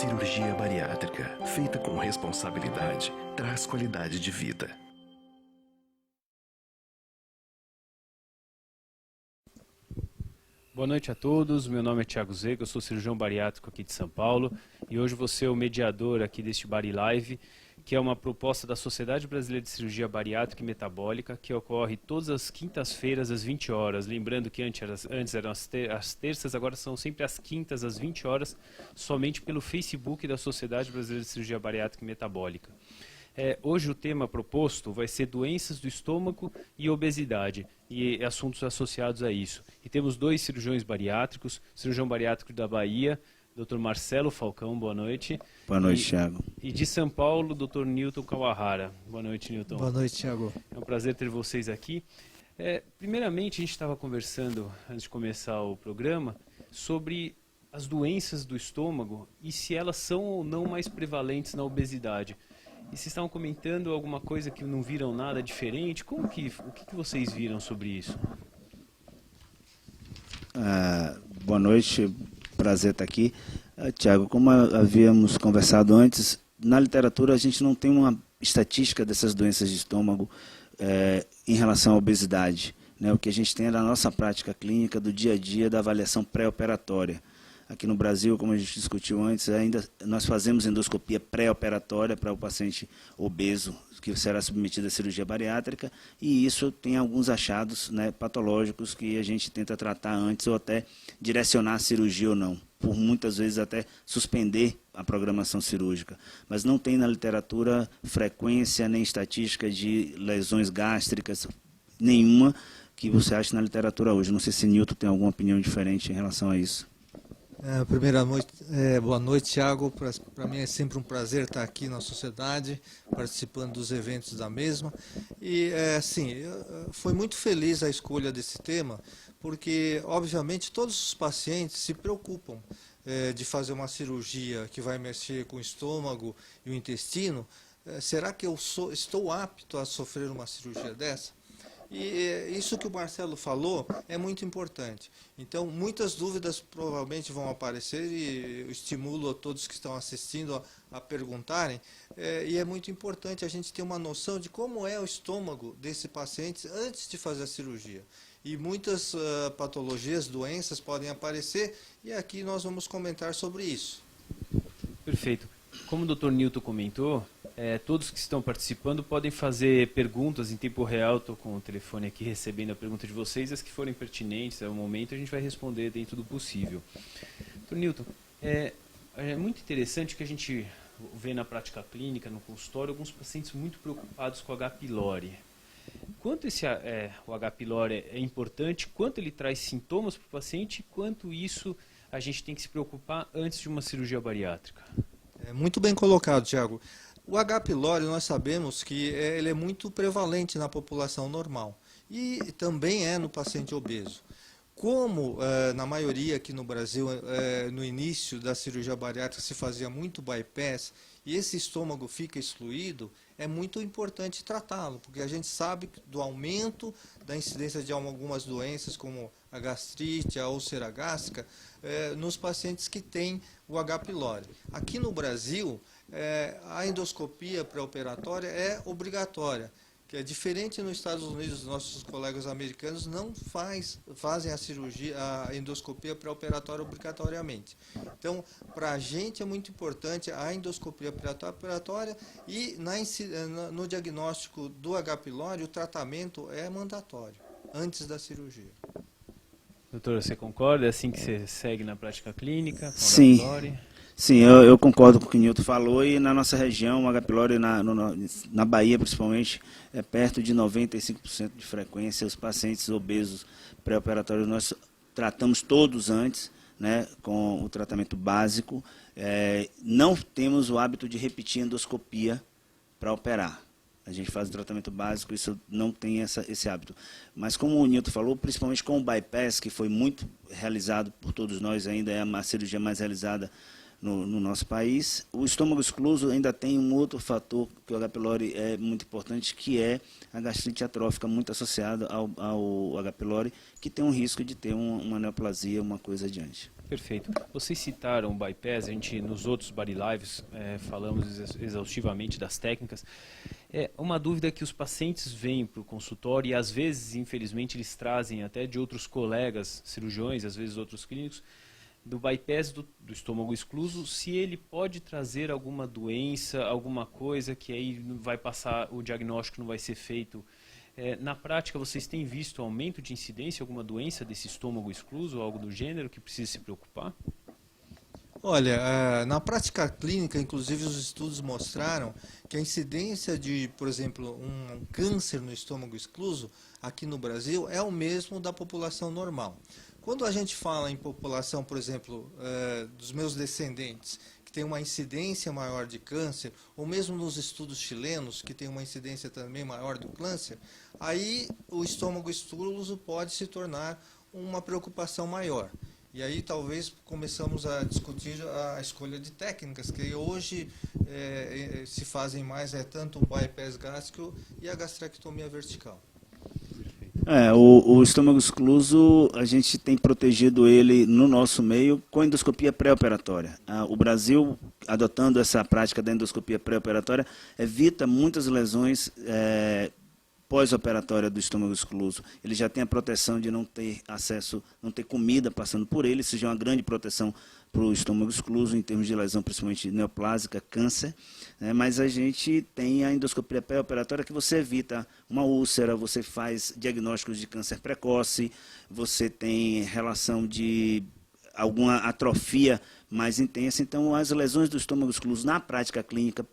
cirurgia bariátrica, feita com responsabilidade, traz qualidade de vida. Boa noite a todos, meu nome é Thiago Zega, eu sou cirurgião bariátrico aqui de São Paulo e hoje vou ser o mediador aqui deste Bari Live, que é uma proposta da Sociedade Brasileira de Cirurgia Bariátrica e Metabólica, que ocorre todas as quintas-feiras às 20 horas. Lembrando que antes eram as terças, agora são sempre as quintas às 20 horas, somente pelo Facebook da Sociedade Brasileira de Cirurgia Bariátrica e Metabólica. Hoje o tema proposto vai ser doenças do estômago e obesidade e assuntos associados a isso. E temos dois cirurgiões bariátricos, cirurgião bariátrico da Bahia, Dr. Marcelo Falcão, boa noite. Boa noite, Thiago. E de São Paulo, Dr. Newton Kawahara. Boa noite, Newton. Boa noite, Thiago. É um prazer ter vocês aqui. Primeiramente, a gente estava conversando, antes de começar o programa, sobre as doenças do estômago e se elas são ou não mais prevalentes na obesidade. E vocês estavam comentando alguma coisa que não viram nada diferente? O que vocês viram sobre isso? Boa noite, prazer estar aqui. Thiago, como havíamos conversado antes, na literatura a gente não tem uma estatística dessas doenças de estômago em relação à obesidade, né? O que a gente tem é da nossa prática clínica, do dia a dia, da avaliação pré-operatória. Aqui no Brasil, como a gente discutiu antes, ainda nós fazemos endoscopia pré-operatória para o paciente obeso que será submetido à cirurgia bariátrica, e isso tem alguns achados, né, patológicos que a gente tenta tratar antes ou até direcionar a cirurgia ou não, por muitas vezes até suspender a programação cirúrgica. Mas não tem na literatura frequência nem estatística de lesões gástricas nenhuma que você acha na literatura hoje. Não sei se Newton tem alguma opinião diferente em relação a isso. Boa noite, Thiago. Para mim é sempre um prazer estar aqui na sociedade, participando dos eventos da mesma. E, foi muito feliz a escolha desse tema, porque, obviamente, todos os pacientes se preocupam de fazer uma cirurgia que vai mexer com o estômago e o intestino. Será que eu estou apto a sofrer uma cirurgia dessa? E isso que o Marcelo falou é muito importante. Então, muitas dúvidas provavelmente vão aparecer e eu estimulo a todos que estão assistindo a perguntarem. E é muito importante a gente ter uma noção de como é o estômago desse paciente antes de fazer a cirurgia. E muitas patologias, doenças podem aparecer e aqui nós vamos comentar sobre isso. Perfeito. Como o Dr. Newton comentou, todos que estão participando podem fazer perguntas em tempo real. Estou com o telefone aqui recebendo a pergunta de vocês. As que forem pertinentes ao momento, a gente vai responder dentro do possível. Dr. Newton, é muito interessante que a gente vê na prática clínica, no consultório, alguns pacientes muito preocupados com o H. pylori. Quanto o H. pylori é importante, quanto ele traz sintomas para o paciente, quanto isso a gente tem que se preocupar antes de uma cirurgia bariátrica? Muito bem colocado, Thiago. O H. pylori, nós sabemos que ele é muito prevalente na população normal e também no paciente obeso. Como na maioria aqui no Brasil, no início da cirurgia bariátrica se fazia muito bypass e esse estômago fica excluído, é muito importante tratá-lo, porque a gente sabe do aumento da incidência de algumas doenças, como a gastrite, a úlcera gástrica, nos pacientes que têm o H. pylori. Aqui no Brasil, a endoscopia pré-operatória é obrigatória, que é diferente nos Estados Unidos, nossos colegas americanos não fazem a endoscopia pré-operatória obrigatoriamente. Então, para a gente é muito importante a endoscopia pré-operatória e no diagnóstico do H. pylori o tratamento é mandatório, antes da cirurgia. Doutor, você concorda? É assim que você segue na prática clínica? Sim. Sim, eu concordo com o que o Newton falou, e na nossa região, o H. pylori, na Bahia principalmente, é perto de 95% de frequência. Os pacientes obesos pré-operatórios nós tratamos todos antes, né, com o tratamento básico. Não temos o hábito de repetir endoscopia para operar. A gente faz o tratamento básico, isso não tem esse hábito. Mas como o Newton falou, principalmente com o bypass, que foi muito realizado por todos nós, ainda é uma cirurgia mais realizada no nosso país. O estômago excluso ainda tem um outro fator que o H. pylori é muito importante, que é a gastrite atrófica, muito associada ao H. pylori, que tem um risco de ter uma neoplasia, uma coisa adiante. Perfeito. Vocês citaram o bypass, a gente nos outros Body Lives falamos exaustivamente das técnicas. Uma dúvida que os pacientes vêm para o consultório e às vezes, infelizmente, eles trazem até de outros colegas cirurgiões, às vezes outros clínicos, do bypass do estômago excluso, se ele pode trazer alguma doença, alguma coisa que aí vai passar, o diagnóstico não vai ser feito. Na prática, vocês têm visto aumento de incidência, alguma doença desse estômago excluso, algo do gênero que precisa se preocupar? Olha, na prática clínica, inclusive os estudos mostraram que a incidência de, por exemplo, um câncer no estômago excluso, aqui no Brasil, é o mesmo da população normal. Quando a gente fala em população, por exemplo, dos meus descendentes, que tem uma incidência maior de câncer, ou mesmo nos estudos chilenos, que tem uma incidência também maior do câncer, aí o estômago excluso pode se tornar uma preocupação maior. E aí talvez começamos a discutir a escolha de técnicas, que hoje se fazem mais, tanto o bypass gástrico e a gastrectomia vertical. O estômago excluso, a gente tem protegido ele no nosso meio com endoscopia pré-operatória. O Brasil, adotando essa prática da endoscopia pré-operatória, evita muitas lesões pós-operatória do estômago excluso. Ele já tem a proteção de não ter acesso, não ter comida passando por ele, isso já é uma grande proteção para o estômago excluso, em termos de lesão, principalmente neoplásica, câncer, né? Mas a gente tem a endoscopia pré-operatória que você evita uma úlcera, você faz diagnósticos de câncer precoce, você tem relação de alguma atrofia mais intensa. Então, as lesões do estômago excluso na prática clínica,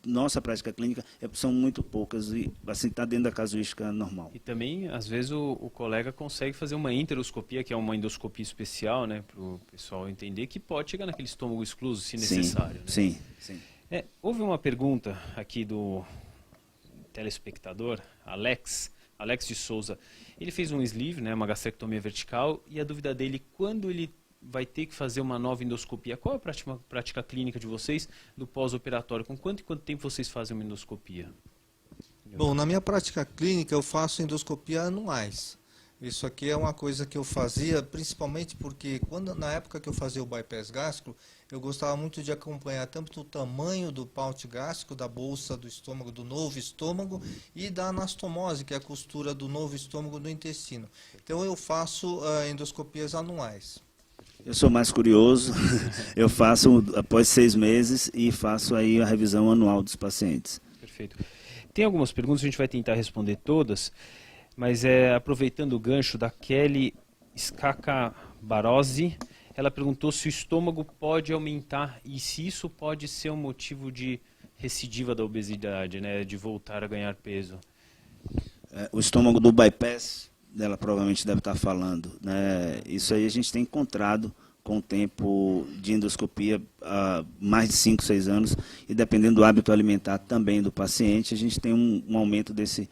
nossa prática clínica, são muito poucas e assim está dentro da casuística normal. E também, às vezes, o colega consegue fazer uma enteroscopia, que é uma endoscopia especial, né, para o pessoal entender, que pode chegar naquele estômago excluso, se necessário. Sim, né? sim. Houve uma pergunta aqui do telespectador, Alex de Souza. Ele fez um sleeve, né, uma gastrectomia vertical, e a dúvida dele, quando ele vai ter que fazer uma nova endoscopia, qual é a prática clínica de vocês do pós-operatório? Com quanto tempo vocês fazem uma endoscopia? Bom, na minha prática clínica eu faço endoscopia anuais. Isso aqui é uma coisa que eu fazia, principalmente porque na época que eu fazia o bypass gástrico, eu gostava muito de acompanhar tanto o tamanho do pouch gástrico, da bolsa do estômago, do novo estômago, e da anastomose, que é a costura do novo estômago do intestino. Então eu faço endoscopias anuais. Eu sou mais curioso, eu faço após 6 meses e faço aí a revisão anual dos pacientes. Perfeito. Tem algumas perguntas, a gente vai tentar responder todas, mas aproveitando o gancho da Kelly Scacabarozzi, ela perguntou se o estômago pode aumentar e se isso pode ser um motivo de recidiva da obesidade, né, de voltar a ganhar peso. O estômago do bypass, ela provavelmente deve estar falando, né? Isso aí a gente tem encontrado com o tempo de endoscopia há mais de 5, 6 anos, e dependendo do hábito alimentar também do paciente, a gente tem um aumento desse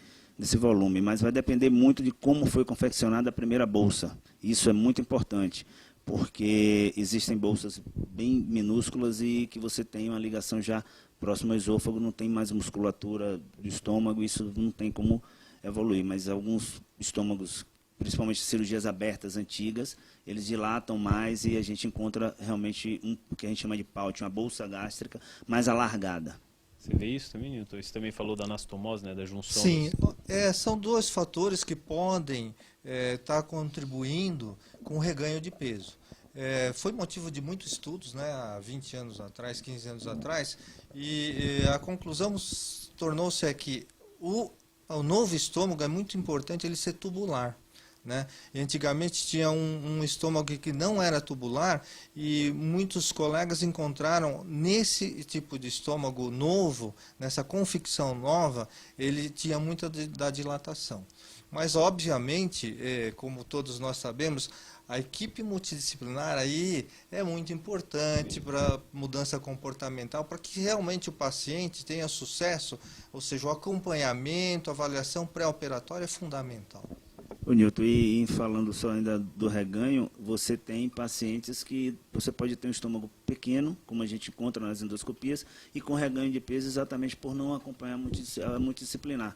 volume, mas vai depender muito de como foi confeccionada a primeira bolsa. Isso é muito importante, porque existem bolsas bem minúsculas e que você tem uma ligação já próxima ao esôfago, não tem mais musculatura do estômago, isso não tem como evoluir, mas alguns estômagos, principalmente cirurgias abertas antigas, eles dilatam mais e a gente encontra realmente o que a gente chama de pouch, uma bolsa gástrica mais alargada. Você vê isso também, Newton? Você também falou da anastomose, né, da junção? Sim, são 2 fatores que podem estar contribuindo com o reganho de peso. Foi motivo de muitos estudos, né, há 20 anos atrás, 15 anos atrás, e a conclusão tornou-se que o novo estômago é muito importante ele ser tubular, né? E antigamente tinha um estômago que não era tubular e muitos colegas encontraram nesse tipo de estômago novo, nessa confecção nova, ele tinha muita da dilatação. Mas, obviamente, como todos nós sabemos, a equipe multidisciplinar aí é muito importante para mudança comportamental, para que realmente o paciente tenha sucesso, ou seja, o acompanhamento, a avaliação pré-operatória é fundamental. Ô, Nilton, e falando só ainda do reganho, você tem pacientes que você pode ter um estômago pequeno, como a gente encontra nas endoscopias, e com reganho de peso exatamente por não acompanhar a multidisciplinar.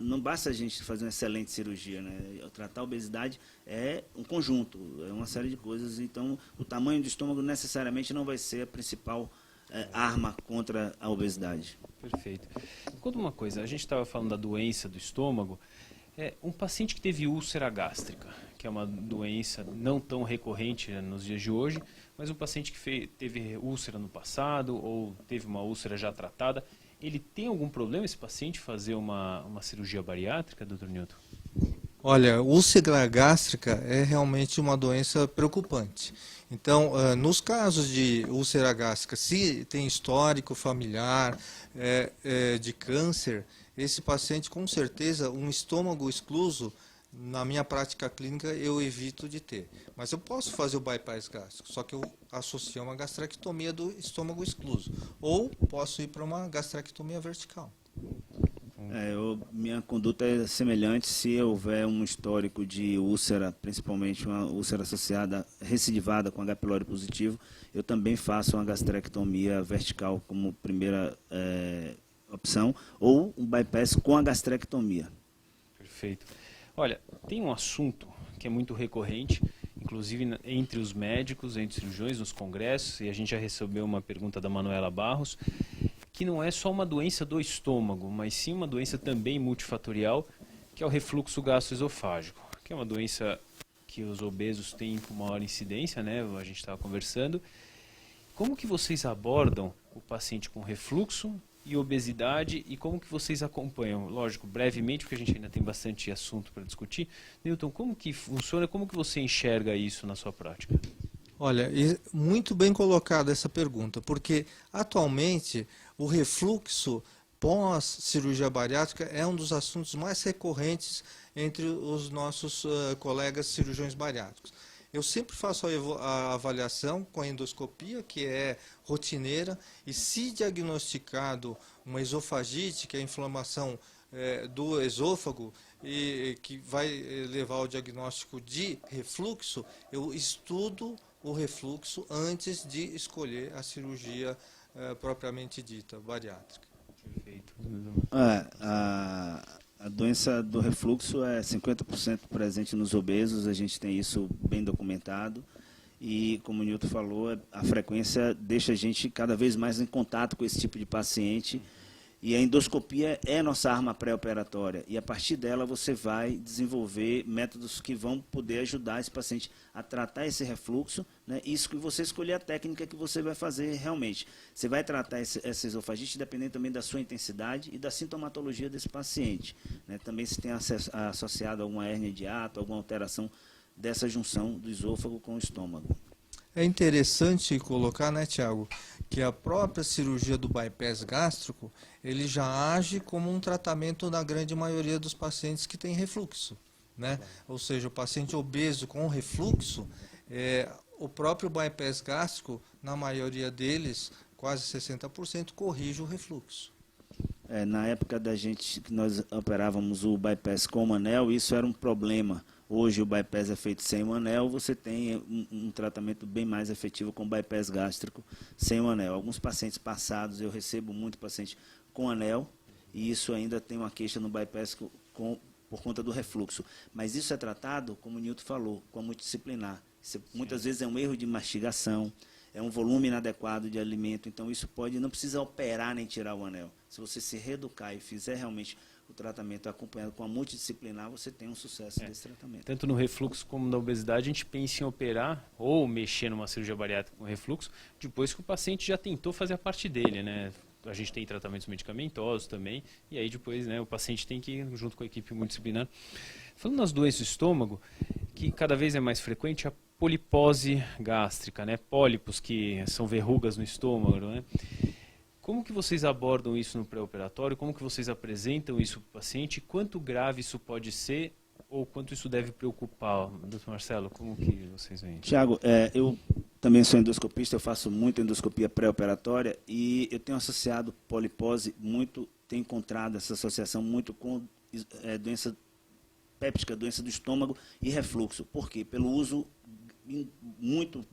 Não basta a gente fazer uma excelente cirurgia, né? Tratar a obesidade é um conjunto, é uma série de coisas. Então, o tamanho do estômago necessariamente não vai ser a principal arma contra a obesidade. Perfeito. Conta uma coisa, a gente estava falando da doença do estômago. Um paciente que teve úlcera gástrica, que é uma doença não tão recorrente nos dias de hoje, mas um paciente que teve úlcera no passado ou teve uma úlcera já tratada, ele tem algum problema, esse paciente, fazer uma cirurgia bariátrica, doutor Nilton? Olha, úlcera gástrica é realmente uma doença preocupante. Então, nos casos de úlcera gástrica, se tem histórico familiar de câncer, esse paciente, com certeza, um estômago excluso, na minha prática clínica, eu evito de ter. Mas eu posso fazer o bypass gástrico, só que eu associo a uma gastrectomia do estômago excluso. Ou posso ir para uma gastrectomia vertical. Minha conduta é semelhante se houver um histórico de úlcera, principalmente uma úlcera associada, recidivada com H. pylori positivo, eu também faço uma gastrectomia vertical como primeira opção, ou um bypass com a gastrectomia. Perfeito. Olha, tem um assunto que é muito recorrente, inclusive entre os médicos, entre os cirurgiões, nos congressos, e a gente já recebeu uma pergunta da Manuela Barros, que não é só uma doença do estômago, mas sim uma doença também multifatorial, que é o refluxo gastroesofágico, que é uma doença que os obesos têm com maior incidência, né? A gente estava conversando. Como que vocês abordam o paciente com refluxo e obesidade e como que vocês acompanham? Lógico, brevemente, porque a gente ainda tem bastante assunto para discutir. Nilton, como que funciona, como que você enxerga isso na sua prática? Olha, muito bem colocada essa pergunta, porque atualmente o refluxo pós-cirurgia bariátrica é um dos assuntos mais recorrentes entre os nossos colegas cirurgiões bariátricos. Eu sempre faço a avaliação com a endoscopia, que é rotineira, e se diagnosticado uma esofagite, que é a inflamação do esôfago, e que vai levar ao diagnóstico de refluxo, eu estudo o refluxo antes de escolher a cirurgia propriamente dita, bariátrica. Perfeito. A doença do refluxo é 50% presente nos obesos, a gente tem isso bem documentado. E, como o Nilton falou, a frequência deixa a gente cada vez mais em contato com esse tipo de paciente. E a endoscopia é a nossa arma pré-operatória. E, a partir dela, você vai desenvolver métodos que vão poder ajudar esse paciente a tratar esse refluxo, né? Isso que você escolher a técnica que você vai fazer realmente. Você vai tratar essa esofagite dependendo também da sua intensidade e da sintomatologia desse paciente, né? Também se tem associado a alguma hérnia de hiato, alguma alteração dessa junção do esôfago com o estômago. É interessante colocar, né, Tiago, que a própria cirurgia do bypass gástrico, ele já age como um tratamento na grande maioria dos pacientes que têm refluxo, né? Ou seja, o paciente obeso com refluxo, o próprio bypass gástrico, na maioria deles, quase 60%, corrige o refluxo. Na época da gente que nós operávamos o bypass com o anel, isso era um problema. Hoje o bypass é feito sem o anel, você tem um tratamento bem mais efetivo com o bypass gástrico sem o anel. Alguns pacientes passados, eu recebo muito paciente com anel, e isso ainda tem uma queixa no bypass por conta do refluxo. Mas isso é tratado, como o Nilton falou, com a multidisciplinar. Muitas vezes é um erro de mastigação, é um volume inadequado de alimento, então isso não precisa operar nem tirar o anel. Se você se reeducar e fizer realmente o tratamento acompanhado com a multidisciplinar, você tem um sucesso desse tratamento. Tanto no refluxo como na obesidade, a gente pensa em operar ou mexer numa cirurgia bariátrica com refluxo, depois que o paciente já tentou fazer a parte dele, né? A gente tem tratamentos medicamentosos também, e aí depois, né, o paciente tem que ir junto com a equipe multidisciplinar. Falando nas doenças do estômago, que cada vez é mais frequente a polipose gástrica, né? Pólipos, que são verrugas no estômago, né? Como que vocês abordam isso no pré-operatório? Como que vocês apresentam isso para o paciente? Quanto grave isso pode ser ou quanto isso deve preocupar? Doutor Marcelo, como que vocês veem? Tiago, eu também sou endoscopista, eu faço muito endoscopia pré-operatória e eu tenho associado polipose tenho encontrado essa associação muito com doença péptica, doença do estômago e refluxo. Por quê? Pelo uso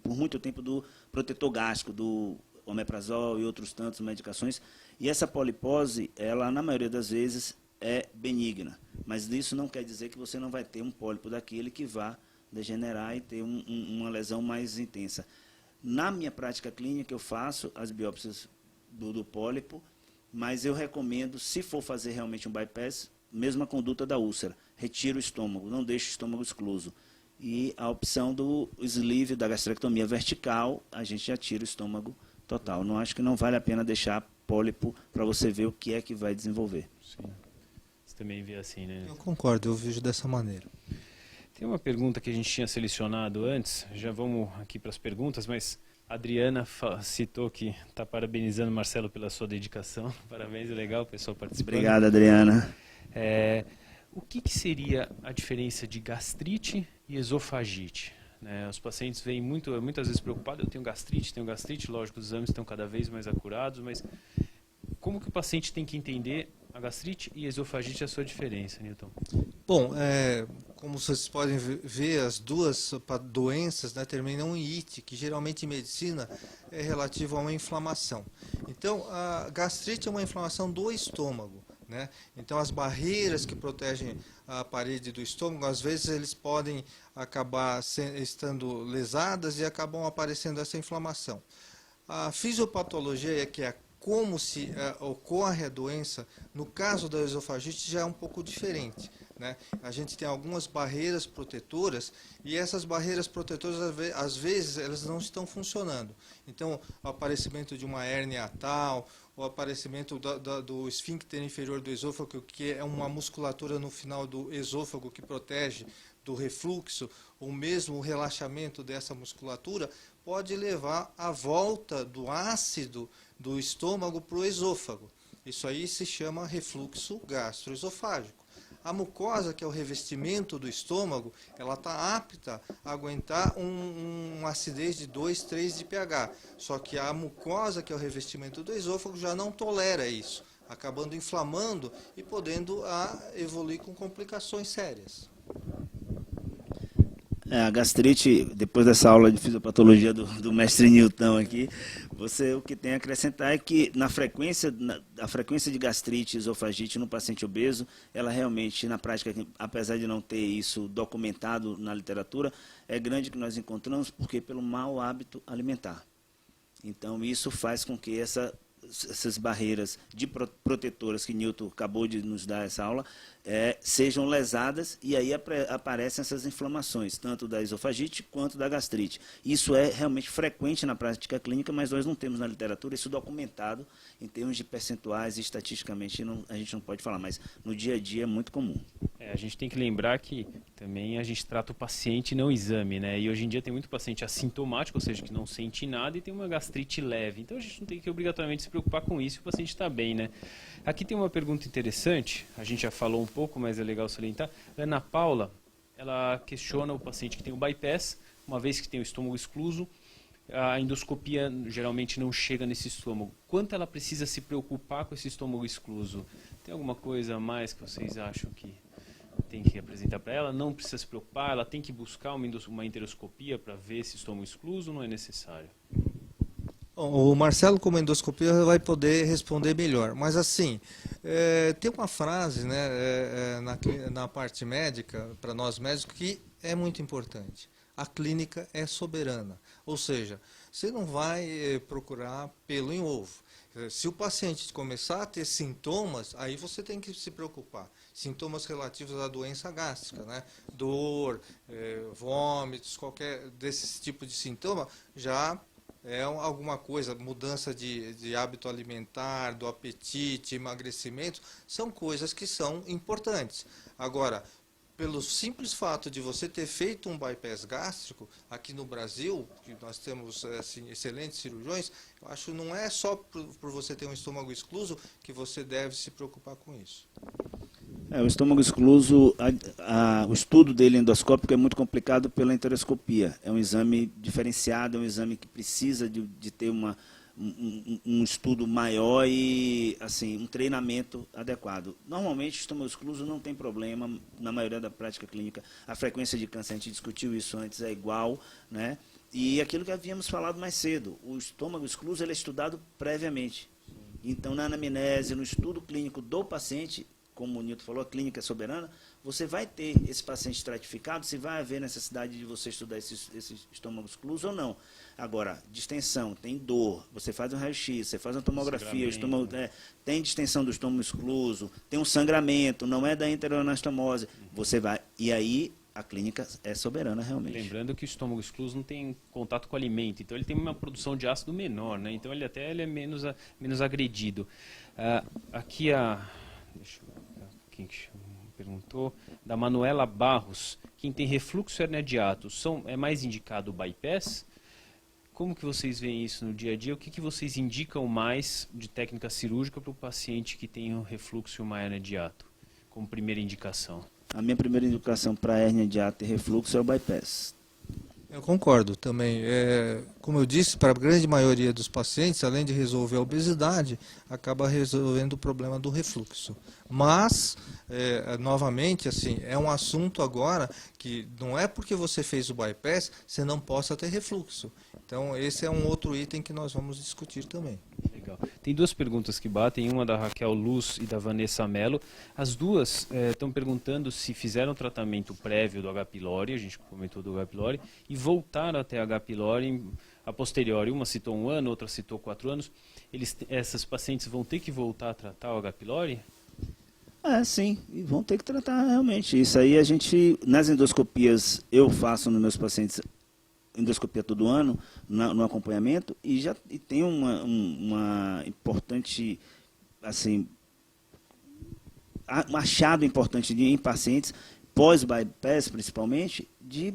por muito tempo do protetor gástrico, do omeprazol e outros tantos medicações. E essa polipose, ela na maioria das vezes é benigna, mas isso não quer dizer que você não vai ter um pólipo daquele que vá degenerar e ter uma lesão mais intensa. Na minha prática clínica, eu faço as biópsias do pólipo, mas eu recomendo, se for fazer realmente um bypass, mesma conduta da úlcera, retira o estômago, não deixa o estômago excluso. E a opção do sleeve, da gastrectomia vertical, a gente já tira o estômago total. Não acho que não vale a pena deixar pólipo para você ver o que é que vai desenvolver. Sim. Você também vê assim, né? Eu concordo, eu vejo dessa maneira. Tem uma pergunta que a gente tinha selecionado antes, já vamos aqui para as perguntas, mas a Adriana citou que está parabenizando o Marcelo pela sua dedicação. Parabéns, é legal o pessoal participando. Obrigado, Adriana. O que seria a diferença de gastrite e esofagite? Né? Os pacientes vêm muitas vezes preocupados, eu tenho gastrite, lógico, os exames estão cada vez mais acurados, mas como que o paciente tem que entender a gastrite e a esofagite, a sua diferença, Newton? Bom, como vocês podem ver, as duas doenças, né, terminam em ite, que geralmente em medicina é relativo a uma inflamação. Então, a gastrite é uma inflamação do estômago, né? Então, as barreiras que protegem a parede do estômago, às vezes eles podem acabar estando lesadas e acabam aparecendo essa inflamação. A fisiopatologia é que é como se ocorre a doença, no caso da esofagite já é um pouco diferente, né? A gente tem algumas barreiras protetoras e essas barreiras protetoras, às vezes, elas não estão funcionando. Então, o aparecimento de uma hérnia atal, o aparecimento do esfíncter inferior do esôfago, que é uma musculatura no final do esôfago que protege do refluxo, ou mesmo o relaxamento dessa musculatura, pode levar à volta do ácido do estômago para o esôfago. Isso aí se chama refluxo gastroesofágico. A mucosa, que é o revestimento do estômago, ela está apta a aguentar uma acidez de 2, 3 de pH. Só que a mucosa, que é o revestimento do esôfago, já não tolera isso, acabando inflamando e podendo evoluir com complicações sérias. A gastrite, depois dessa aula de fisiopatologia do mestre Newton aqui, o que tem a acrescentar é que a frequência de gastrite e esofagite no paciente obeso, ela realmente, na prática, apesar de não ter isso documentado na literatura, é grande que nós encontramos porque pelo mau hábito alimentar. Então, isso faz com que essas barreiras protetoras que Newton acabou de nos dar essa aula, sejam lesadas e aí aparecem essas inflamações, tanto da esofagite quanto da gastrite. Isso é realmente frequente na prática clínica, mas nós não temos na literatura isso documentado em termos de percentuais e estatisticamente a gente não pode falar, mas no dia a dia é muito comum. A gente tem que lembrar que também a gente trata o paciente e não o exame, né? E hoje em dia tem muito paciente assintomático, ou seja, que não sente nada e tem uma gastrite leve. Então a gente não tem que obrigatoriamente se preocupar com isso, o paciente está bem, né? Aqui tem uma pergunta interessante, a gente já falou um pouco, mas é legal salientar. Ana Paula, ela questiona o paciente que tem o bypass, uma vez que tem o estômago excluso, a endoscopia geralmente não chega nesse estômago. Quanto ela precisa se preocupar com esse estômago excluso? Tem alguma coisa a mais que vocês acham que tem que apresentar para ela? Não precisa se preocupar, ela tem que buscar uma enteroscopia para ver esse estômago excluso, não é necessário? O Marcelo, como endoscopia, vai poder responder melhor. Mas, assim, tem uma frase, né, na parte médica, para nós médicos, que é muito importante. A clínica é soberana. Ou seja, você não vai procurar pelo em ovo. Se o paciente começar a ter sintomas, aí você tem que se preocupar. Sintomas relativos à doença gástrica, né? Dor, vômitos, qualquer desse tipo de sintoma, já é alguma coisa, mudança de hábito alimentar, do apetite, emagrecimento, são coisas que são importantes. Agora, pelo simples fato de você ter feito um bypass gástrico, aqui no Brasil, que nós temos assim, excelentes cirurgiões, eu acho que não é só por você ter um estômago excluso que você deve se preocupar com isso. O estômago excluso, o estudo dele endoscópico é muito complicado pela enteroscopia. É um exame diferenciado, é um exame que precisa de ter um estudo maior e assim um treinamento adequado. Normalmente o estômago excluso não tem problema na maioria da prática clínica. A frequência de câncer, a gente discutiu isso antes, é igual, né? E aquilo que havíamos falado mais cedo, o estômago excluso ele é estudado previamente. Então, na anamnese, no estudo clínico do paciente, como o Nilton falou, a clínica é soberana, você vai ter esse paciente estratificado, se vai haver necessidade de você estudar esse estômago excluso ou não. Agora, distensão, tem dor, você faz um raio-x, você faz uma tomografia, o estômago, tem distensão do estômago excluso, tem um sangramento, não é da enteroanastomose, você vai, e aí a clínica é soberana realmente. Lembrando que o estômago excluso não tem contato com o alimento, então ele tem uma produção de ácido menor, né? Então ele é menos agredido. Aqui deixa eu ver, quem que perguntou, da Manuela Barros, quem tem refluxo e hernia de hiato, é mais indicado o bypass? Como que vocês veem isso no dia a dia? O que vocês indicam mais de técnica cirúrgica para o paciente que tem um refluxo e uma hernia de hiato, como primeira indicação? A minha primeira indicação para hernia de hiato e refluxo é o bypass. Eu concordo também. Como eu disse, para a grande maioria dos pacientes, além de resolver a obesidade, acaba resolvendo o problema do refluxo. Mas, novamente, assim, é um assunto agora que não é porque você fez o bypass, você não possa ter refluxo. Então, esse é um outro item que nós vamos discutir também. Legal. Tem duas perguntas que batem, uma da Raquel Luz e da Vanessa Mello. As duas estão perguntando se fizeram tratamento prévio do H. pylori, a gente comentou do H. pylori, e voltaram até H. pylori a posteriori. Uma citou 1 ano, outra citou 4 anos. Essas pacientes vão ter que voltar a tratar o H. pylori? Sim, e vão ter que tratar realmente. Isso aí a gente, nas endoscopias, eu faço nos meus pacientes endoscopia todo ano, no acompanhamento, e tem uma importante, assim, um achado importante em pacientes, pós-bypass principalmente, de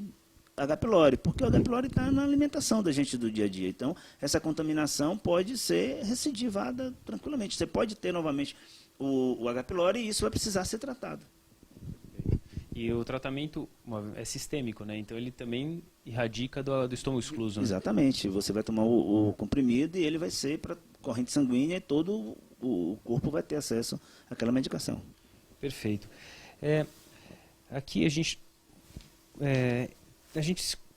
H. pylori, porque o H. pylori está na alimentação da gente do dia a dia. Então, essa contaminação pode ser recidivada tranquilamente. Você pode ter novamente o H. pylori e isso vai precisar ser tratado. E o tratamento é sistêmico, né? Então ele também irradica do estômago excluso. Né? Exatamente. Você vai tomar o comprimido e ele vai ser para corrente sanguínea e todo o corpo vai ter acesso àquela medicação. Perfeito. Aqui a gente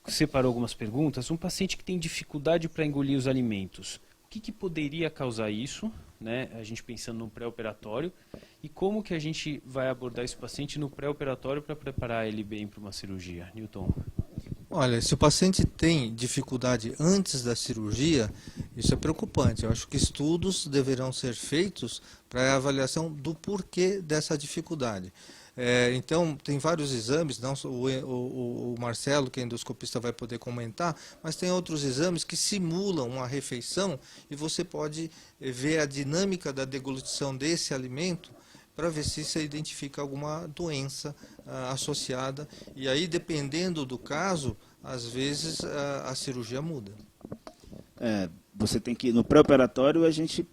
separou algumas perguntas. Um paciente que tem dificuldade para engolir os alimentos. O que poderia causar isso? Né? A gente pensando no pré-operatório. E como que a gente vai abordar esse paciente no pré-operatório para preparar ele bem para uma cirurgia? Newton. Olha, se o paciente tem dificuldade antes da cirurgia, isso é preocupante. Eu acho que estudos deverão ser feitos para a avaliação do porquê dessa dificuldade. Então, tem vários exames, não só o Marcelo, que é endoscopista, vai poder comentar, mas tem outros exames que simulam uma refeição e você pode ver a dinâmica da deglutição desse alimento para ver se você identifica alguma doença associada. E aí, dependendo do caso, às vezes a cirurgia muda. Você tem que, no pré-operatório, a gente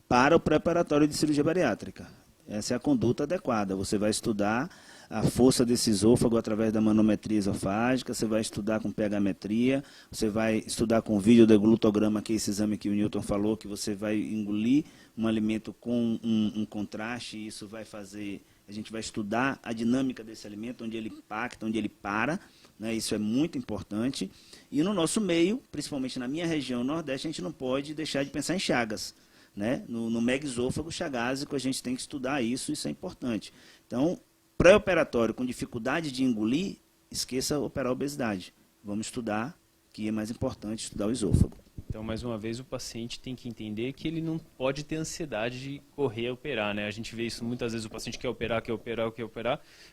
para o pré-operatório de cirurgia bariátrica. Essa é a conduta adequada. Você vai estudar a força desse esôfago através da manometria esofágica, você vai estudar com pH-metria, você vai estudar com videodeglutograma, que é esse exame que o Newton falou, que você vai engolir um alimento com um contraste, e isso vai fazer, a gente vai estudar a dinâmica desse alimento, onde ele impacta, onde ele para, né? Isso é muito importante. E no nosso meio, principalmente na minha região Nordeste, a gente não pode deixar de pensar em chagas. Né? No megaesôfago chagásico a gente tem que estudar isso é importante. Então, pré-operatório com dificuldade de engolir, esqueça operar a obesidade. Vamos estudar, que é mais importante, estudar o esôfago. Então, mais uma vez, o paciente tem que entender que ele não pode ter ansiedade de correr a operar, né? A gente vê isso muitas vezes, o paciente quer operar,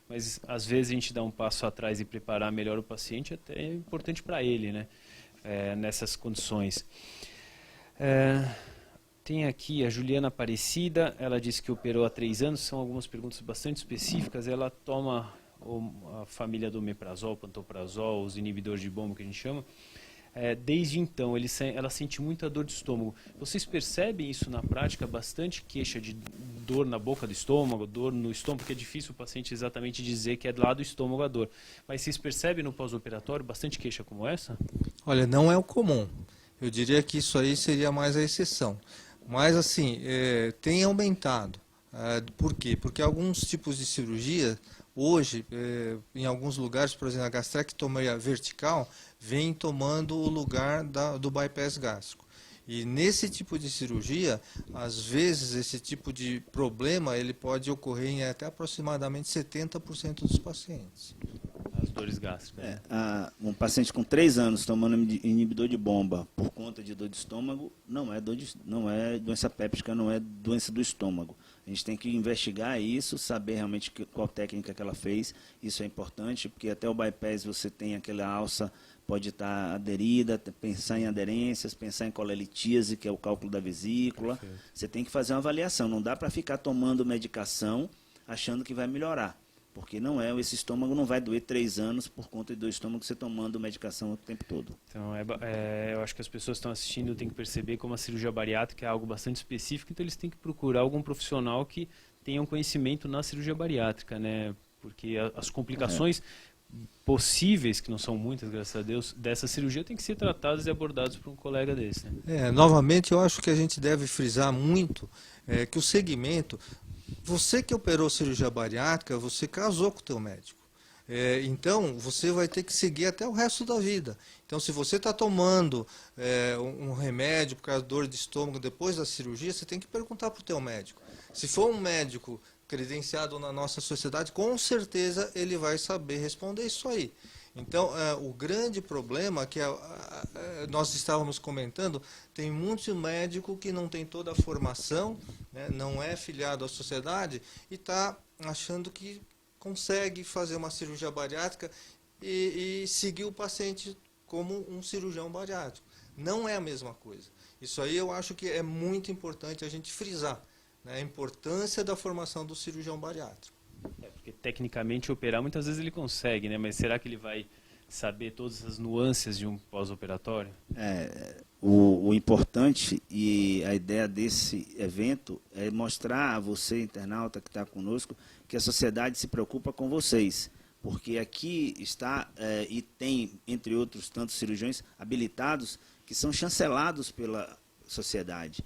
mas às vezes a gente dá um passo atrás e preparar melhor o paciente, até é importante para ele, né? Nessas condições. Tem aqui a Juliana Aparecida, ela disse que operou há 3 anos, são algumas perguntas bastante específicas. Ela toma a família do omeprazol, pantoprazol, os inibidores de bomba que a gente chama. Desde então, ela sente muita dor de estômago. Vocês percebem isso na prática? Bastante queixa de dor na boca do estômago, dor no estômago, porque é difícil o paciente exatamente dizer que é lá do estômago a dor. Mas vocês percebem no pós-operatório bastante queixa como essa? Olha, não é o comum. Eu diria que isso aí seria mais a exceção. Mas, assim, tem aumentado. Por quê? Porque alguns tipos de cirurgia, hoje, em alguns lugares, por exemplo, a gastrectomia vertical, vem tomando o lugar do bypass gástrico. E nesse tipo de cirurgia, às vezes, esse tipo de problema ele pode ocorrer em até aproximadamente 70% dos pacientes. As dores gástricas. Né? Um paciente com 3 anos tomando inibidor de bomba por conta de dor de estômago, não é doença péptica, não é doença do estômago. A gente tem que investigar isso, saber realmente qual técnica que ela fez. Isso é importante, porque até o bypass você tem aquela alça, pode estar aderida, pensar em aderências, pensar em colelitíase, que é o cálculo da vesícula. Perfeito. Você tem que fazer uma avaliação, não dá para ficar tomando medicação achando que vai melhorar. Porque esse estômago não vai doer 3 anos por conta do estômago você tomando medicação o tempo todo. Então, eu acho que as pessoas que estão assistindo têm que perceber como a cirurgia bariátrica é algo bastante específico, então eles têm que procurar algum profissional que tenha um conhecimento na cirurgia bariátrica, né? Porque as complicações possíveis, que não são muitas, graças a Deus, dessa cirurgia têm que ser tratadas e abordadas por um colega desse. Né? Novamente, eu acho que a gente deve frisar muito que o segmento... Você que operou cirurgia bariátrica, você casou com o teu médico. Então, você vai ter que seguir até o resto da vida. Então, se você está tomando um remédio por causa de dor de estômago depois da cirurgia, você tem que perguntar para o teu médico. Se for um médico credenciado na nossa sociedade, com certeza ele vai saber responder isso aí. Então, o grande problema que nós estávamos comentando, tem muito médico que não tem toda a formação, né, não é filiado à sociedade e está achando que consegue fazer uma cirurgia bariátrica e seguir o paciente como um cirurgião bariátrico. Não é a mesma coisa. Isso aí eu acho que é muito importante a gente frisar, né, a importância da formação do cirurgião bariátrico. Porque tecnicamente operar muitas vezes ele consegue, né? Mas será que ele vai saber todas as nuances de um pós-operatório? O importante e a ideia desse evento é mostrar a você, internauta que está conosco, que a sociedade se preocupa com vocês. Porque aqui está, e tem, entre outros tantos cirurgiões habilitados, que são chancelados pela sociedade.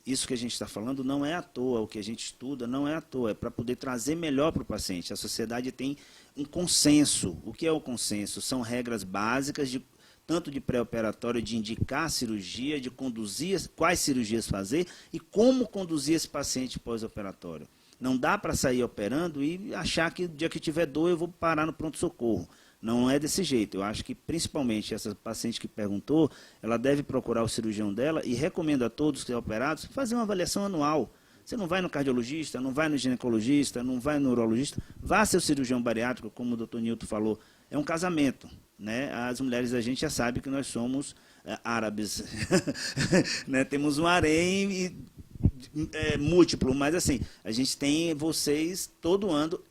Isso que a gente está falando não é à toa, o que a gente estuda não é à toa, é para poder trazer melhor para o paciente. A sociedade tem um consenso. O que é o consenso? São regras básicas, tanto de pré-operatório, de indicar a cirurgia, de conduzir quais cirurgias fazer e como conduzir esse paciente pós-operatório. Não dá para sair operando e achar que o dia que tiver dor eu vou parar no pronto-socorro. Não é desse jeito. Eu acho que, principalmente, essa paciente que perguntou, ela deve procurar o cirurgião dela e recomendo a todos que são operados fazer uma avaliação anual. Você não vai no cardiologista, não vai no ginecologista, não vai no urologista, vá ser o cirurgião bariátrico, como o Dr. Nilton falou. É um casamento, né? As mulheres, a gente já sabe que nós somos árabes. Né? Temos um harém múltiplo, mas assim, a gente tem vocês todo ano,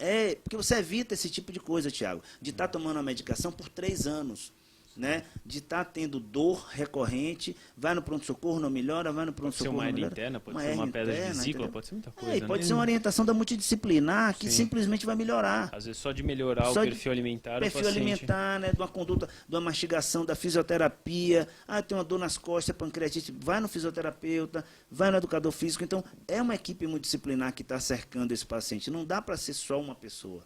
porque você evita esse tipo de coisa, Tiago, de estar tomando a medicação por 3 anos, né? De estar tendo dor recorrente, vai no pronto-socorro, não melhora, vai no pronto-socorro, não melhora. Pode ser uma hernia interna, pode ser uma pedra de vesícula, entendeu? Pode ser muita coisa. Pode ser uma orientação da multidisciplinar que simplesmente vai melhorar. Às vezes só de melhorar o perfil alimentar, perfil alimentar, né? De uma conduta, de uma mastigação, da fisioterapia. Tem uma dor nas costas, pancreatite, vai no fisioterapeuta, vai no educador físico. Então, é uma equipe multidisciplinar que está cercando esse paciente. Não dá para ser só uma pessoa.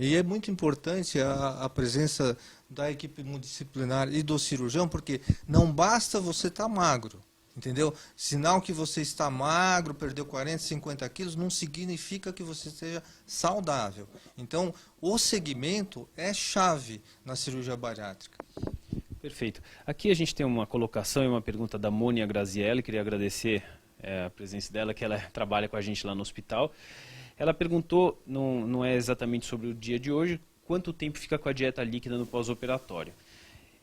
E é muito importante a presença da equipe multidisciplinar e do cirurgião, porque não basta você estar magro, entendeu? Sinal que você está magro, perdeu 40, 50 quilos, não significa que você esteja saudável. Então, o segmento é chave na cirurgia bariátrica. Perfeito. Aqui a gente tem uma colocação e uma pergunta da Mônia Grazielli, queria agradecer a presença dela, que ela trabalha com a gente lá no hospital. Ela perguntou, não é exatamente sobre o dia de hoje, quanto tempo fica com a dieta líquida no pós-operatório.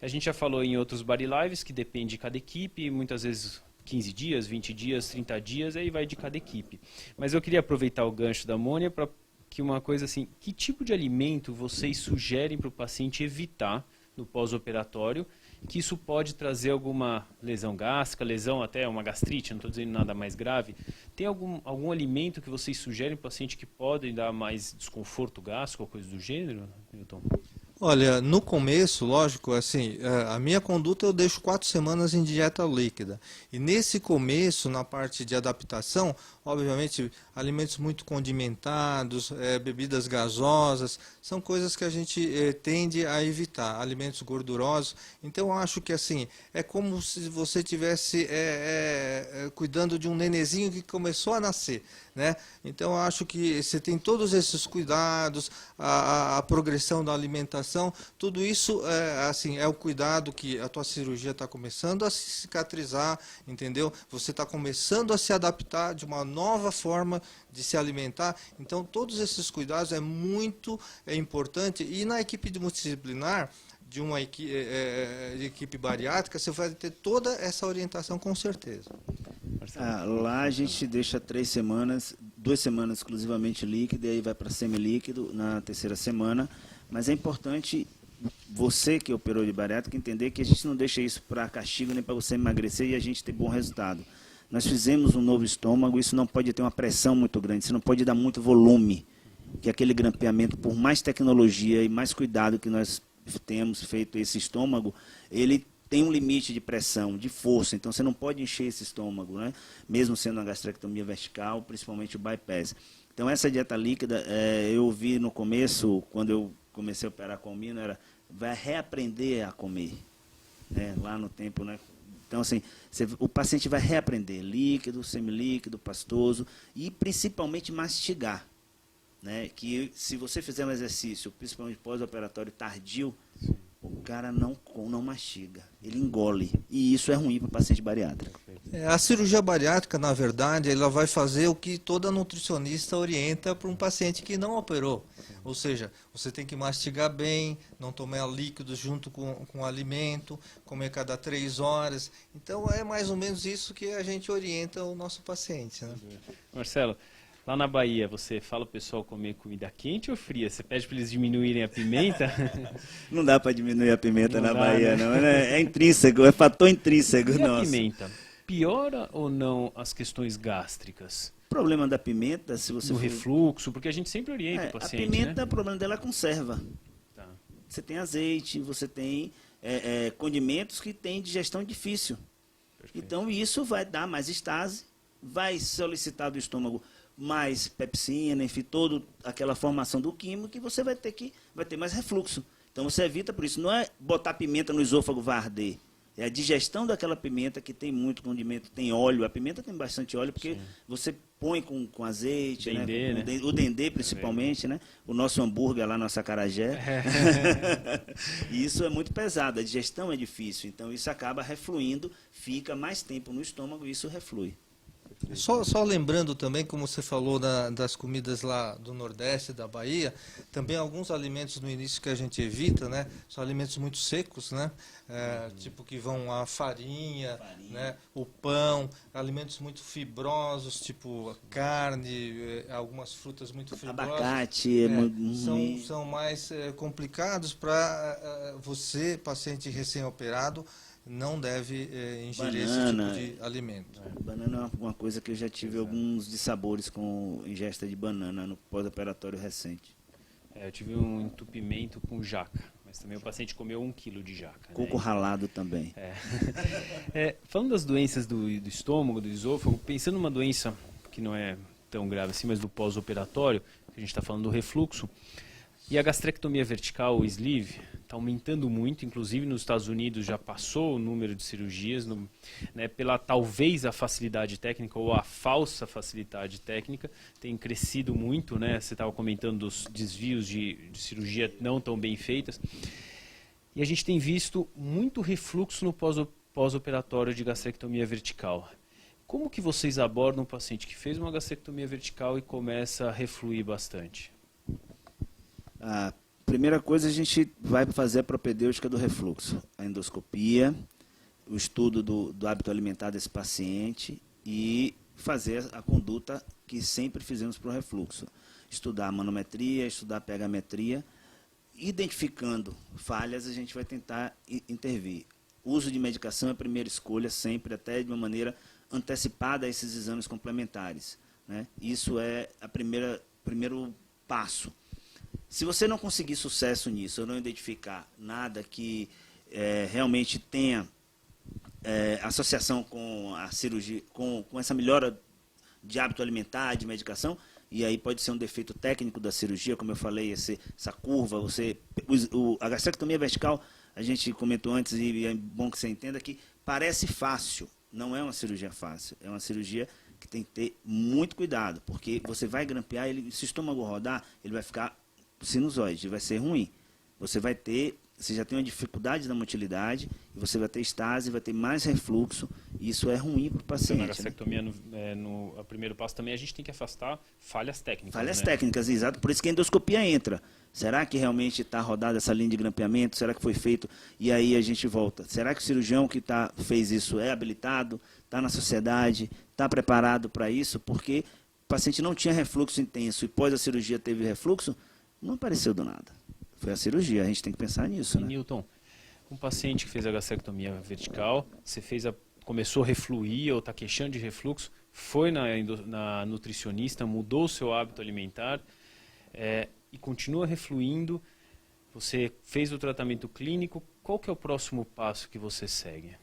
A gente já falou em outros Body Lives, que depende de cada equipe, muitas vezes 15 dias, 20 dias, 30 dias, aí vai de cada equipe. Mas eu queria aproveitar o gancho da Mônia para que uma coisa assim, que tipo de alimento vocês sugerem para o paciente evitar no pós-operatório, que isso pode trazer alguma lesão gástrica, lesão até uma gastrite, não estou dizendo nada mais grave. Tem algum alimento que vocês sugerem para o paciente que podem dar mais desconforto gástrico ou coisa do gênero, Nilton? Olha, no começo, lógico, assim, a minha conduta eu deixo 4 semanas em dieta líquida. E nesse começo, na parte de adaptação, obviamente, alimentos muito condimentados, bebidas gasosas, são coisas que a gente tende a evitar, alimentos gordurosos. Então, eu acho que assim, é como se você estivesse cuidando de um nenezinho que começou a nascer, né? Então, eu acho que você tem todos esses cuidados, a progressão da alimentação, tudo isso assim, é o cuidado que a tua cirurgia está começando a se cicatrizar, entendeu? Você está começando a se adaptar de uma nova forma de se alimentar. Então, todos esses cuidados é muito importante. E na equipe multidisciplinar, de uma equipe bariátrica, você vai ter toda essa orientação com certeza. Lá a gente deixa 3 semanas, 2 semanas exclusivamente líquido, e aí vai para semilíquido na terceira semana. Mas é importante você que operou de bariátrica entender que a gente não deixa isso para castigo nem para você emagrecer e a gente ter bom resultado. Nós fizemos um novo estômago, isso não pode ter uma pressão muito grande, isso não pode dar muito volume, que aquele grampeamento, por mais tecnologia e mais cuidado que nós temos feito esse estômago, ele tem um limite de pressão, de força, então você não pode encher esse estômago, né? Mesmo sendo uma gastrectomia vertical, principalmente o bypass. Então essa dieta líquida, eu vi no começo, quando eu comecei a operar com o Mino, era vai reaprender a comer, né? Lá no tempo, né? Então, assim, o paciente vai reaprender líquido, semilíquido, pastoso e principalmente mastigar, né? Que se você fizer um exercício, principalmente pós-operatório tardio, o cara não mastiga, ele engole. E isso é ruim para o paciente bariátrico. A cirurgia bariátrica, na verdade, ela vai fazer o que toda nutricionista orienta para um paciente que não operou. Ou seja, você tem que mastigar bem, não tomar líquidos junto com o alimento, comer cada 3 horas. Então, é mais ou menos isso que a gente orienta o nosso paciente, né? Marcelo, lá na Bahia, você fala o pessoal comer comida quente ou fria? Você pede para eles diminuírem a pimenta? Não dá para diminuir a pimenta Não na dá, Bahia, né? não. É intrínseco, é fator intrínseco E a nosso. pimenta? Piora ou não as questões gástricas? O problema da pimenta, se você No for... refluxo? Porque a gente sempre orienta o a paciente, pimenta, né? o problema dela é conserva. Tá. Você tem azeite, você tem condimentos que têm digestão difícil. Perfeito. Então, isso vai dar mais estase, vai solicitar do estômago mais pepsina, enfim, toda aquela formação do químico que você vai ter mais refluxo. Então, você evita por isso. Não é botar pimenta no esôfago, vai arder. É a digestão daquela pimenta que tem muito condimento, tem óleo. A pimenta tem bastante óleo porque você põe com azeite, Dendê, né? né? O dendê principalmente, né? O nosso hambúrguer lá, nossa acarajé. E isso é muito pesado, a digestão é difícil. Então isso acaba refluindo, fica mais tempo no estômago e isso reflui. Só lembrando também, como você falou das comidas lá do Nordeste, da Bahia, também alguns alimentos no início que a gente evita, né? São alimentos muito secos, né? Tipo que vão a farinha, né? O pão, alimentos muito fibrosos, tipo a carne, algumas frutas muito fibrosas. Abacate é muito ruim. São mais complicados para você, paciente recém-operado, não deve ingerir Banana, esse tipo de alimento. Banana é uma coisa que eu já tive alguns dissabores com ingesta de banana no pós-operatório recente. Eu tive um entupimento com jaca, mas também o paciente comeu 1 quilo de jaca. Coco ralado também. Falando das doenças do estômago, do esôfago, pensando numa doença que não é tão grave assim, mas do pós-operatório, que a gente está falando do refluxo, e a gastrectomia vertical, o sleeve, está aumentando muito, inclusive nos Estados Unidos já passou o número de cirurgias, né, pela talvez a facilidade técnica ou a falsa facilidade técnica, tem crescido muito, né? Você estava comentando dos desvios de cirurgia não tão bem feitas. E a gente tem visto muito refluxo no pós-operatório de gastrectomia vertical. Como que vocês abordam um paciente que fez uma gastrectomia vertical e começa a refluir bastante? A primeira coisa, a gente vai fazer a propedêutica do refluxo, a endoscopia, o estudo do hábito alimentar desse paciente e fazer a conduta que sempre fizemos para o refluxo. Estudar a manometria, estudar a pegametria, identificando falhas, a gente vai tentar intervir. O uso de medicação é a primeira escolha, sempre, até de uma maneira antecipada a esses exames complementares, né? Isso é o primeiro passo. Se você não conseguir sucesso nisso, ou não identificar nada que realmente tenha associação com a cirurgia, com essa melhora de hábito alimentar, de medicação, e aí pode ser um defeito técnico da cirurgia, como eu falei, essa curva, a gastrectomia vertical, a gente comentou antes, e é bom que você entenda que parece fácil, não é uma cirurgia fácil, é uma cirurgia que tem que ter muito cuidado, porque você vai grampear, se o estômago rodar, ele vai ficar sinusoide, vai ser ruim. Você já tem uma dificuldade na motilidade, e você vai ter estase, vai ter mais refluxo, e isso é ruim para o Na paciente. gastrectomia, o primeiro passo também, a gente tem que afastar falhas técnicas. Falhas né? técnicas, exato. Por isso que a endoscopia entra. Será que realmente está rodada essa linha de grampeamento? Será que foi feito? E aí a gente volta. Será que o cirurgião que fez isso é habilitado? Está na sociedade? Está preparado para isso? Porque o paciente não tinha refluxo intenso e pós a cirurgia teve refluxo, não apareceu do nada. Foi a cirurgia, a gente tem que pensar nisso. E, Né? Newton, um paciente que fez a gastrectomia vertical, você começou a refluir ou está queixando de refluxo, foi na nutricionista, mudou o seu hábito alimentar e continua refluindo, você fez o tratamento clínico, qual que é o próximo passo que você segue?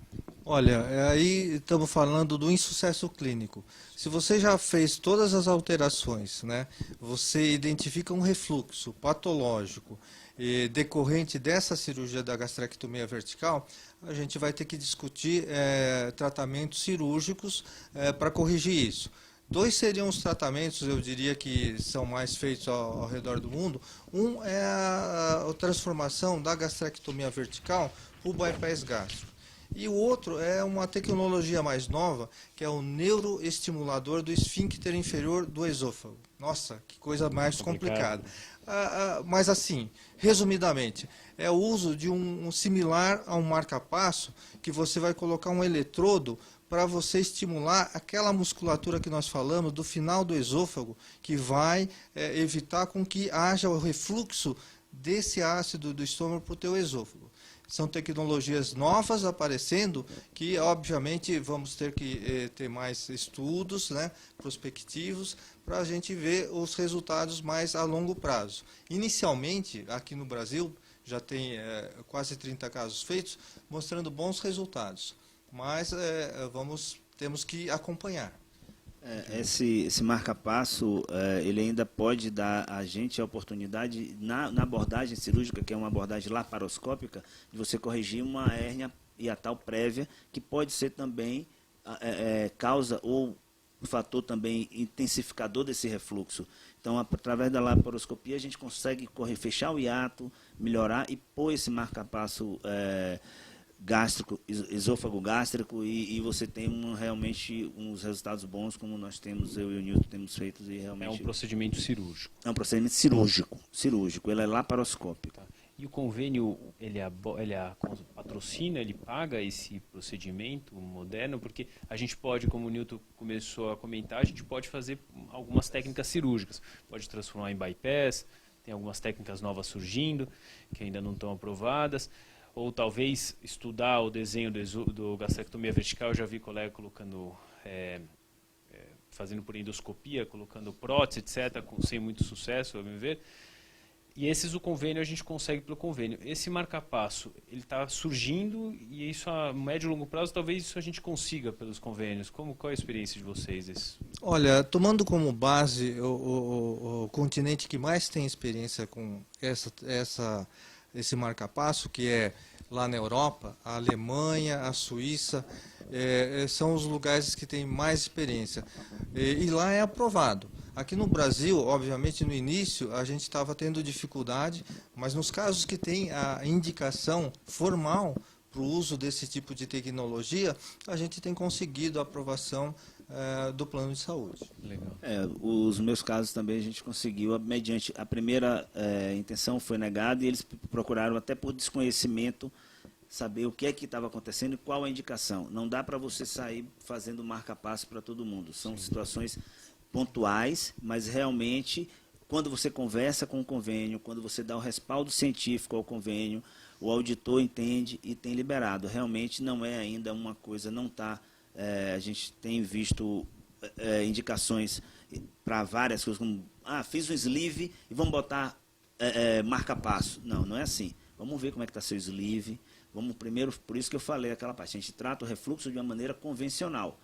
Olha, aí estamos falando do insucesso clínico. Se você já fez todas as alterações, né, você identifica um refluxo patológico decorrente dessa cirurgia da gastrectomia vertical, a gente vai ter que discutir tratamentos cirúrgicos para corrigir isso. 2 seriam os tratamentos, eu diria que são mais feitos ao redor do mundo. Um é a transformação da gastrectomia vertical para o bypass gástrico. E o outro é uma tecnologia mais nova, que é o neuroestimulador do esfíncter inferior do esôfago. Nossa, que coisa mais complicada. Mas assim, resumidamente, é o uso de um similar a um marca-passo, que você vai colocar um eletrodo para você estimular aquela musculatura que nós falamos do final do esôfago, que vai evitar com que haja o refluxo desse ácido do estômago para o teu esôfago. São tecnologias novas aparecendo que, obviamente, vamos ter que ter mais estudos, né, prospectivos, para a gente ver os resultados mais a longo prazo. Inicialmente, aqui no Brasil, já tem quase 30 casos feitos, mostrando bons resultados. Mas temos que acompanhar. Esse marca-passo, ele ainda pode dar a gente a oportunidade, na abordagem cirúrgica, que é uma abordagem laparoscópica, de você corrigir uma hérnia hiatal prévia, que pode ser também causa ou fator também intensificador desse refluxo. Então, através da laparoscopia, a gente consegue fechar o hiato, melhorar e pôr esse marca-passo gástrico, esôfago gástrico, e você tem realmente uns resultados bons, como nós temos, eu e o Newton temos feito. E realmente É um procedimento cirúrgico. É um procedimento cirúrgico, ele é laparoscópico. Tá. E o convênio, ele patrocina, ele paga esse procedimento moderno? Porque a gente pode, como o Newton começou a comentar, a gente pode fazer algumas técnicas cirúrgicas. Pode transformar em bypass, tem algumas técnicas novas surgindo, que ainda não estão aprovadas. Ou talvez estudar o desenho do gastrectomia vertical. Eu já vi colega colocando, fazendo por endoscopia, colocando prótese, etc., sem muito sucesso, a meu ver. E o convênio a gente consegue pelo convênio. Esse marca-passo, ele está surgindo, e isso a médio e longo prazo, talvez isso a gente consiga pelos convênios. Qual é a experiência de vocês? Olha, tomando como base o continente que mais tem experiência com esse marca-passo, que é lá na Europa, a Alemanha, a Suíça, são os lugares que têm mais experiência. E lá é aprovado. Aqui no Brasil, obviamente, no início, a gente estava tendo dificuldade, mas nos casos que tem a indicação formal para o uso desse tipo de tecnologia, a gente tem conseguido a aprovação do plano de saúde. Legal. Os meus casos também a gente conseguiu, mediante a primeira intenção foi negada, e eles procuraram até por desconhecimento saber o que é que estava acontecendo e qual a indicação. Não dá para você sair fazendo marca-passo para todo mundo. São situações pontuais, mas realmente, quando você conversa com o convênio, quando você dá o respaldo científico ao convênio, o auditor entende e tem liberado. Realmente não é ainda uma coisa, não está... a gente tem visto indicações para várias coisas, como fiz um sleeve e vamos botar marca-passo. Não, não é assim. Vamos ver como é que está seu sleeve. Vamos primeiro, por isso que eu falei aquela parte, a gente trata o refluxo de uma maneira convencional.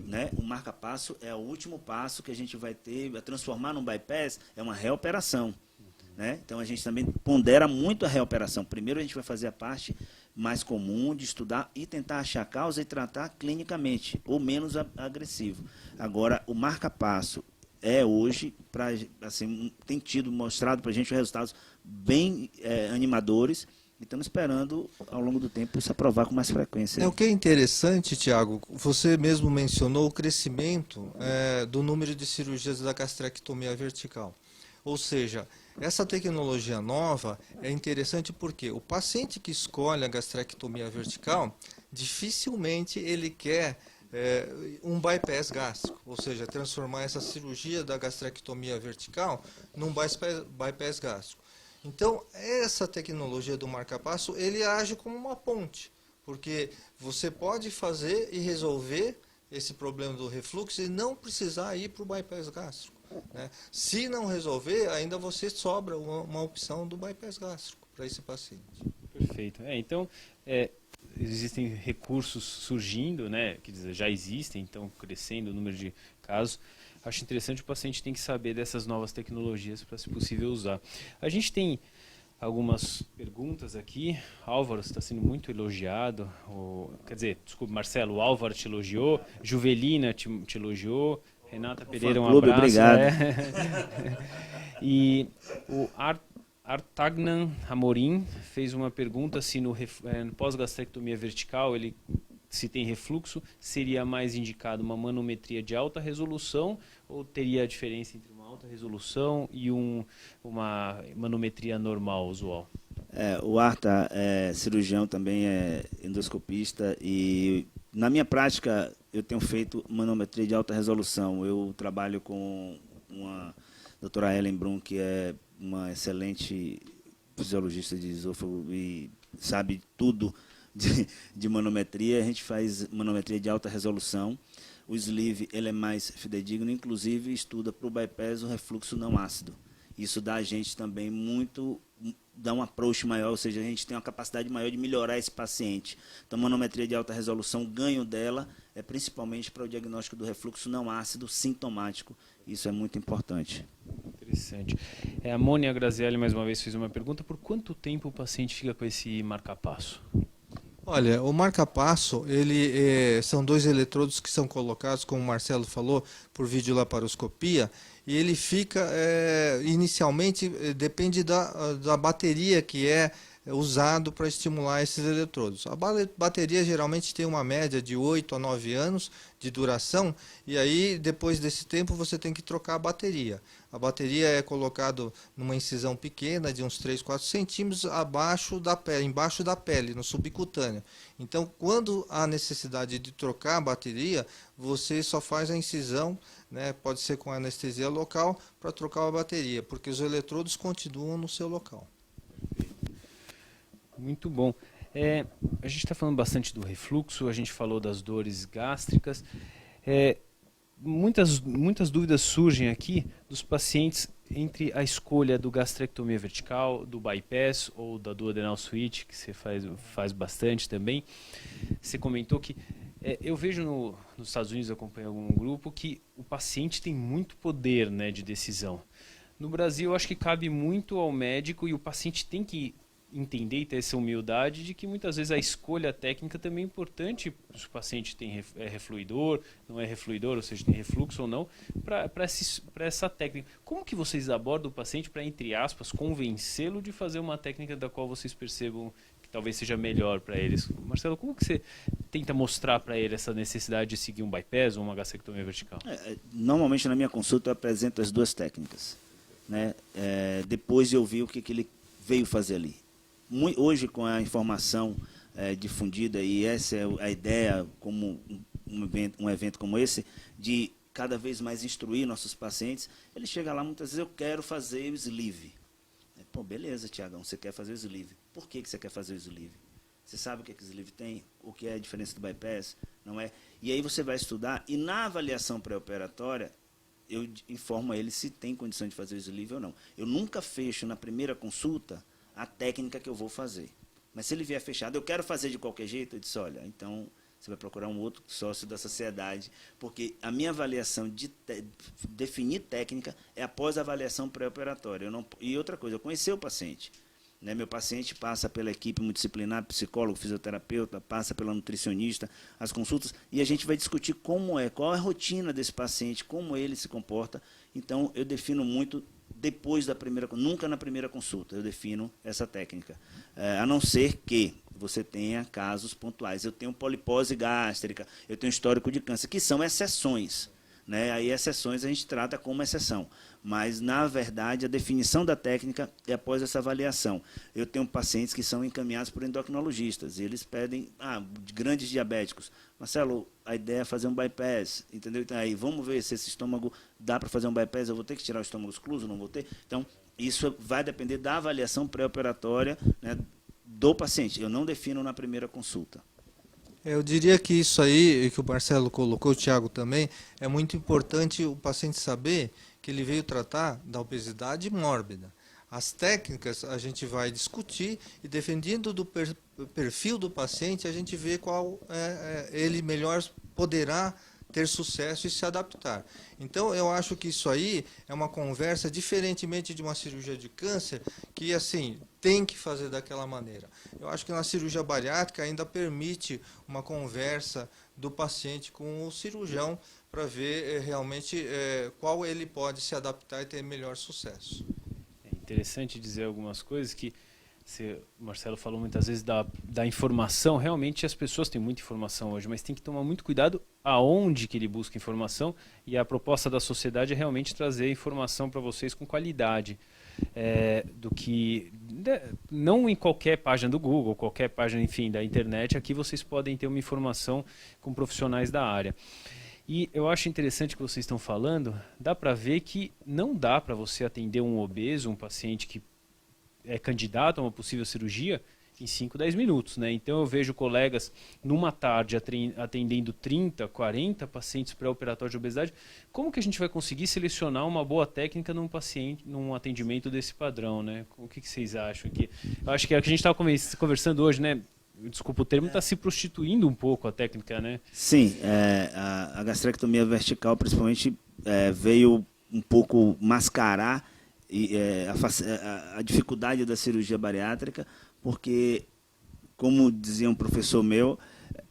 Né? O marca-passo é o último passo que a gente vai ter, vai transformar num bypass, é uma reoperação. Né? Então a gente também pondera muito a reoperação. Primeiro a gente vai fazer a parte mais comum de estudar e tentar achar a causa e tratar clinicamente, ou menos agressivo. Agora, o marca-passo hoje, assim, tem tido mostrado para a gente resultados bem animadores, e estamos esperando, ao longo do tempo, isso aprovar com mais frequência. O que é interessante, Tiago, você mesmo mencionou o crescimento do número de cirurgias da gastrectomia vertical. Ou seja, essa tecnologia nova é interessante porque o paciente que escolhe a gastrectomia vertical, dificilmente ele quer um bypass gástrico, ou seja, transformar essa cirurgia da gastrectomia vertical num bypass gástrico. Então, essa tecnologia do marca-passo, ele age como uma ponte, porque você pode fazer e resolver esse problema do refluxo e não precisar ir para o bypass gástrico. Né? Se não resolver, ainda você sobra uma opção do bypass gástrico para esse paciente. Perfeito. Então, existem recursos surgindo, né? Quer dizer, já existem, então crescendo o número de casos. Acho interessante, o paciente tem que saber dessas novas tecnologias para, se possível, usar. A gente tem algumas perguntas aqui. Álvaro está sendo muito elogiado. Quer dizer, desculpe, Marcelo, o Álvaro te elogiou, Juvelina te elogiou, Renata Pereira, um abraço. Obrigado. E o Artagnan Amorim fez uma pergunta se no pós-gastrectomia vertical, se tem refluxo, seria mais indicado uma manometria de alta resolução ou teria a diferença entre uma alta resolução e uma manometria normal, usual? O Arta é cirurgião, também é endoscopista, e na minha prática eu tenho feito manometria de alta resolução. Eu trabalho com uma doutora Ellen Brum, que é uma excelente fisiologista de esôfago e sabe tudo de manometria. A gente faz manometria de alta resolução. O sleeve ele é mais fidedigno, inclusive estuda para o bypass o refluxo não ácido. Isso dá a gente também dá um approach maior, ou seja, a gente tem uma capacidade maior de melhorar esse paciente. Então, manometria de alta resolução, o ganho dela é principalmente para o diagnóstico do refluxo não ácido sintomático. Isso é muito importante. Interessante. A Mônia Grazielli, mais uma vez, fez uma pergunta. Por quanto tempo o paciente fica com esse marca-passo? Olha, o marca-passo, são 2 eletrodos que são colocados, como o Marcelo falou, por videolaparoscopia, e ele fica, inicialmente, depende da bateria que é usado para estimular esses eletrodos. A bateria geralmente tem uma média de 8 a 9 anos de duração, e aí depois desse tempo você tem que trocar a bateria. A bateria é colocada numa incisão pequena de uns 3, 4 centímetros embaixo da pele, no subcutâneo. Então, quando há necessidade de trocar a bateria, você só faz a incisão, né, pode ser com anestesia local, para trocar a bateria, porque os eletrodos continuam no seu local. Muito bom. A gente está falando bastante do refluxo, a gente falou das dores gástricas. Muitas dúvidas surgem aqui dos pacientes entre a escolha do gastrectomia vertical, do bypass ou da duodenal switch, que você faz bastante também. Você comentou que eu vejo nos Estados Unidos, acompanho algum grupo, que o paciente tem muito poder, né, de decisão. No Brasil, eu acho que cabe muito ao médico e o paciente tem que entender e ter essa humildade de que muitas vezes a escolha técnica também é importante se o paciente é refluidor, não é refluidor, ou seja, tem refluxo ou não, para essa técnica. Como que vocês abordam o paciente para, entre aspas, convencê-lo de fazer uma técnica da qual vocês percebam que talvez seja melhor para eles? Marcelo, como que você tenta mostrar para ele essa necessidade de seguir um bypass ou uma gastrectomia vertical? Normalmente na minha consulta eu apresento as 2 técnicas, né? Depois de ouvir o que ele veio fazer ali. Hoje, com a informação difundida, e essa é a ideia, como um evento como esse, de cada vez mais instruir nossos pacientes, ele chega lá, muitas vezes, eu quero fazer o sleeve. Pô, beleza, Tiagão, você quer fazer o sleeve. Por que você quer fazer o sleeve? Você sabe o que o sleeve tem? O que é a diferença do bypass? Não é? E aí você vai estudar, e na avaliação pré-operatória, eu informo a ele se tem condição de fazer o sleeve ou não. Eu nunca fecho na primeira consulta a técnica que eu vou fazer. Mas se ele vier fechado, eu quero fazer de qualquer jeito, eu disse, olha, então você vai procurar um outro sócio da sociedade, porque a minha avaliação de definir técnica é após a avaliação pré-operatória. E outra coisa, eu conheci o paciente. Né? Meu paciente passa pela equipe multidisciplinar, psicólogo, fisioterapeuta, passa pela nutricionista, as consultas, e a gente vai discutir qual é a rotina desse paciente, como ele se comporta. Então, eu defino muito depois da primeira, nunca na primeira consulta, eu defino essa técnica. A não ser que você tenha casos pontuais. Eu tenho polipose gástrica, eu tenho histórico de câncer, que são exceções. Né? Aí, exceções a gente trata como exceção. Mas, na verdade, a definição da técnica é após essa avaliação. Eu tenho pacientes que são encaminhados por endocrinologistas, e eles pedem, grandes diabéticos. Marcelo, a ideia é fazer um bypass, entendeu? Então, aí, vamos ver se esse estômago dá para fazer um bypass, eu vou ter que tirar o estômago excluso, não vou ter? Então, isso vai depender da avaliação pré-operatória, né, do paciente. Eu não defino na primeira consulta. Eu diria que isso aí, que o Marcelo colocou, o Thiago também, é muito importante o paciente saber que ele veio tratar da obesidade mórbida. As técnicas a gente vai discutir e, dependendo do perfil do paciente, a gente vê qual ele melhor poderá ter sucesso e se adaptar. Então, eu acho que isso aí é uma conversa, diferentemente de uma cirurgia de câncer, que, assim, tem que fazer daquela maneira. Eu acho que na cirurgia bariátrica ainda permite uma conversa do paciente com o cirurgião para ver realmente qual ele pode se adaptar e ter melhor sucesso. É interessante dizer algumas coisas que o Marcelo falou muitas vezes da informação. Realmente as pessoas têm muita informação hoje, mas tem que tomar muito cuidado aonde que ele busca informação, e a proposta da sociedade é realmente trazer informação para vocês com qualidade. Não em qualquer página do Google, qualquer página, enfim, da internet. Aqui vocês podem ter uma informação com profissionais da área. E eu acho interessante o que vocês estão falando. Dá para ver que não dá para você atender um obeso, um paciente que é candidato a uma possível cirurgia, em 5, 10 minutos. Né? Então eu vejo colegas numa tarde atendendo 30, 40 pacientes pré-operatórios de obesidade. Como que a gente vai conseguir selecionar uma boa técnica num paciente, num atendimento desse padrão? Né? O que vocês acham aqui? Eu acho que é o que a gente estava conversando hoje, né? Desculpa o termo, está se prostituindo um pouco a técnica, né? Sim, a gastrectomia vertical principalmente veio um pouco mascarar a dificuldade da cirurgia bariátrica, porque, como dizia um professor meu,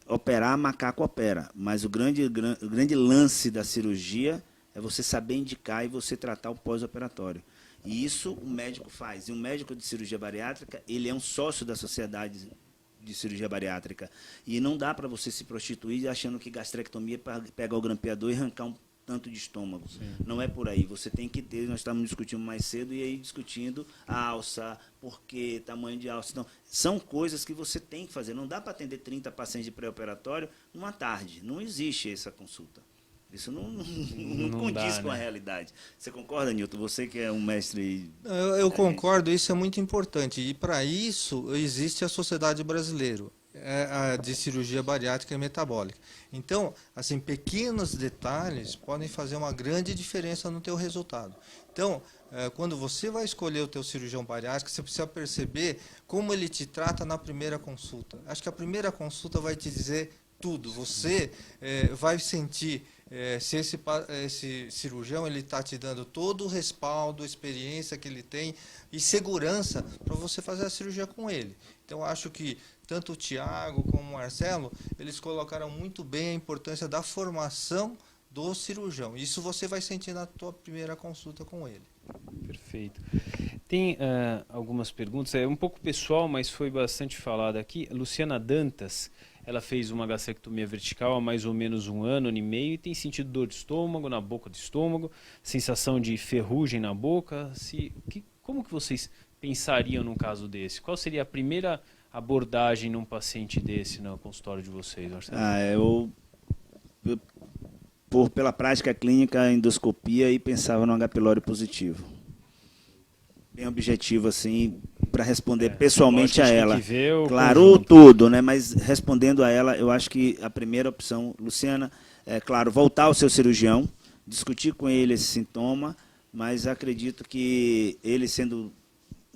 operar, macaco opera, mas o grande lance da cirurgia é você saber indicar e você tratar o pós-operatório. E isso o médico faz. E um médico de cirurgia bariátrica, ele é um sócio da sociedade de cirurgia bariátrica. E não dá para você se prostituir achando que gastrectomia é pegar o grampeador e arrancar um tanto de estômago. Sim. Não é por aí. Você tem que ter, nós estávamos discutindo mais cedo, e aí discutindo a alça, porquê, tamanho de alça. Então, são coisas que você tem que fazer. Não dá para atender 30 pacientes de pré-operatório numa tarde. Não existe essa consulta. Isso não condiz com a realidade. Você concorda, Nilton? Você que é um mestre... Eu concordo, isso é muito importante. E para isso existe a Sociedade Brasileira de Cirurgia Bariátrica e Metabólica. Então, assim, pequenos detalhes podem fazer uma grande diferença no teu resultado. Então, quando você vai escolher o teu cirurgião bariátrico, você precisa perceber como ele te trata na primeira consulta. Acho que a primeira consulta vai te dizer tudo. Você vai sentir se esse cirurgião ele está te dando todo o respaldo, experiência que ele tem e segurança para você fazer a cirurgia com ele. Então, acho que tanto o Thiago como o Marcelo, eles colocaram muito bem a importância da formação do cirurgião. Isso você vai sentir na tua primeira consulta com ele. Perfeito. Tem algumas perguntas, é um pouco pessoal, mas foi bastante falado aqui. Luciana Dantas, ela fez uma gastrectomia vertical há mais ou menos 1 ano e meio e tem sentido dor de estômago, na boca do estômago, sensação de ferrugem na boca. Como que vocês pensariam num caso desse? Qual seria a primeira abordagem num paciente desse no consultório de vocês, Marcelo? Pela prática clínica, a endoscopia, e pensava no H. pylori positivo. Bem objetivo, assim, para responder pessoalmente a ela. Claro, tudo, né? Mas respondendo a ela, eu acho que a primeira opção, Luciana, claro, voltar ao seu cirurgião, discutir com ele esse sintoma, mas acredito que ele sendo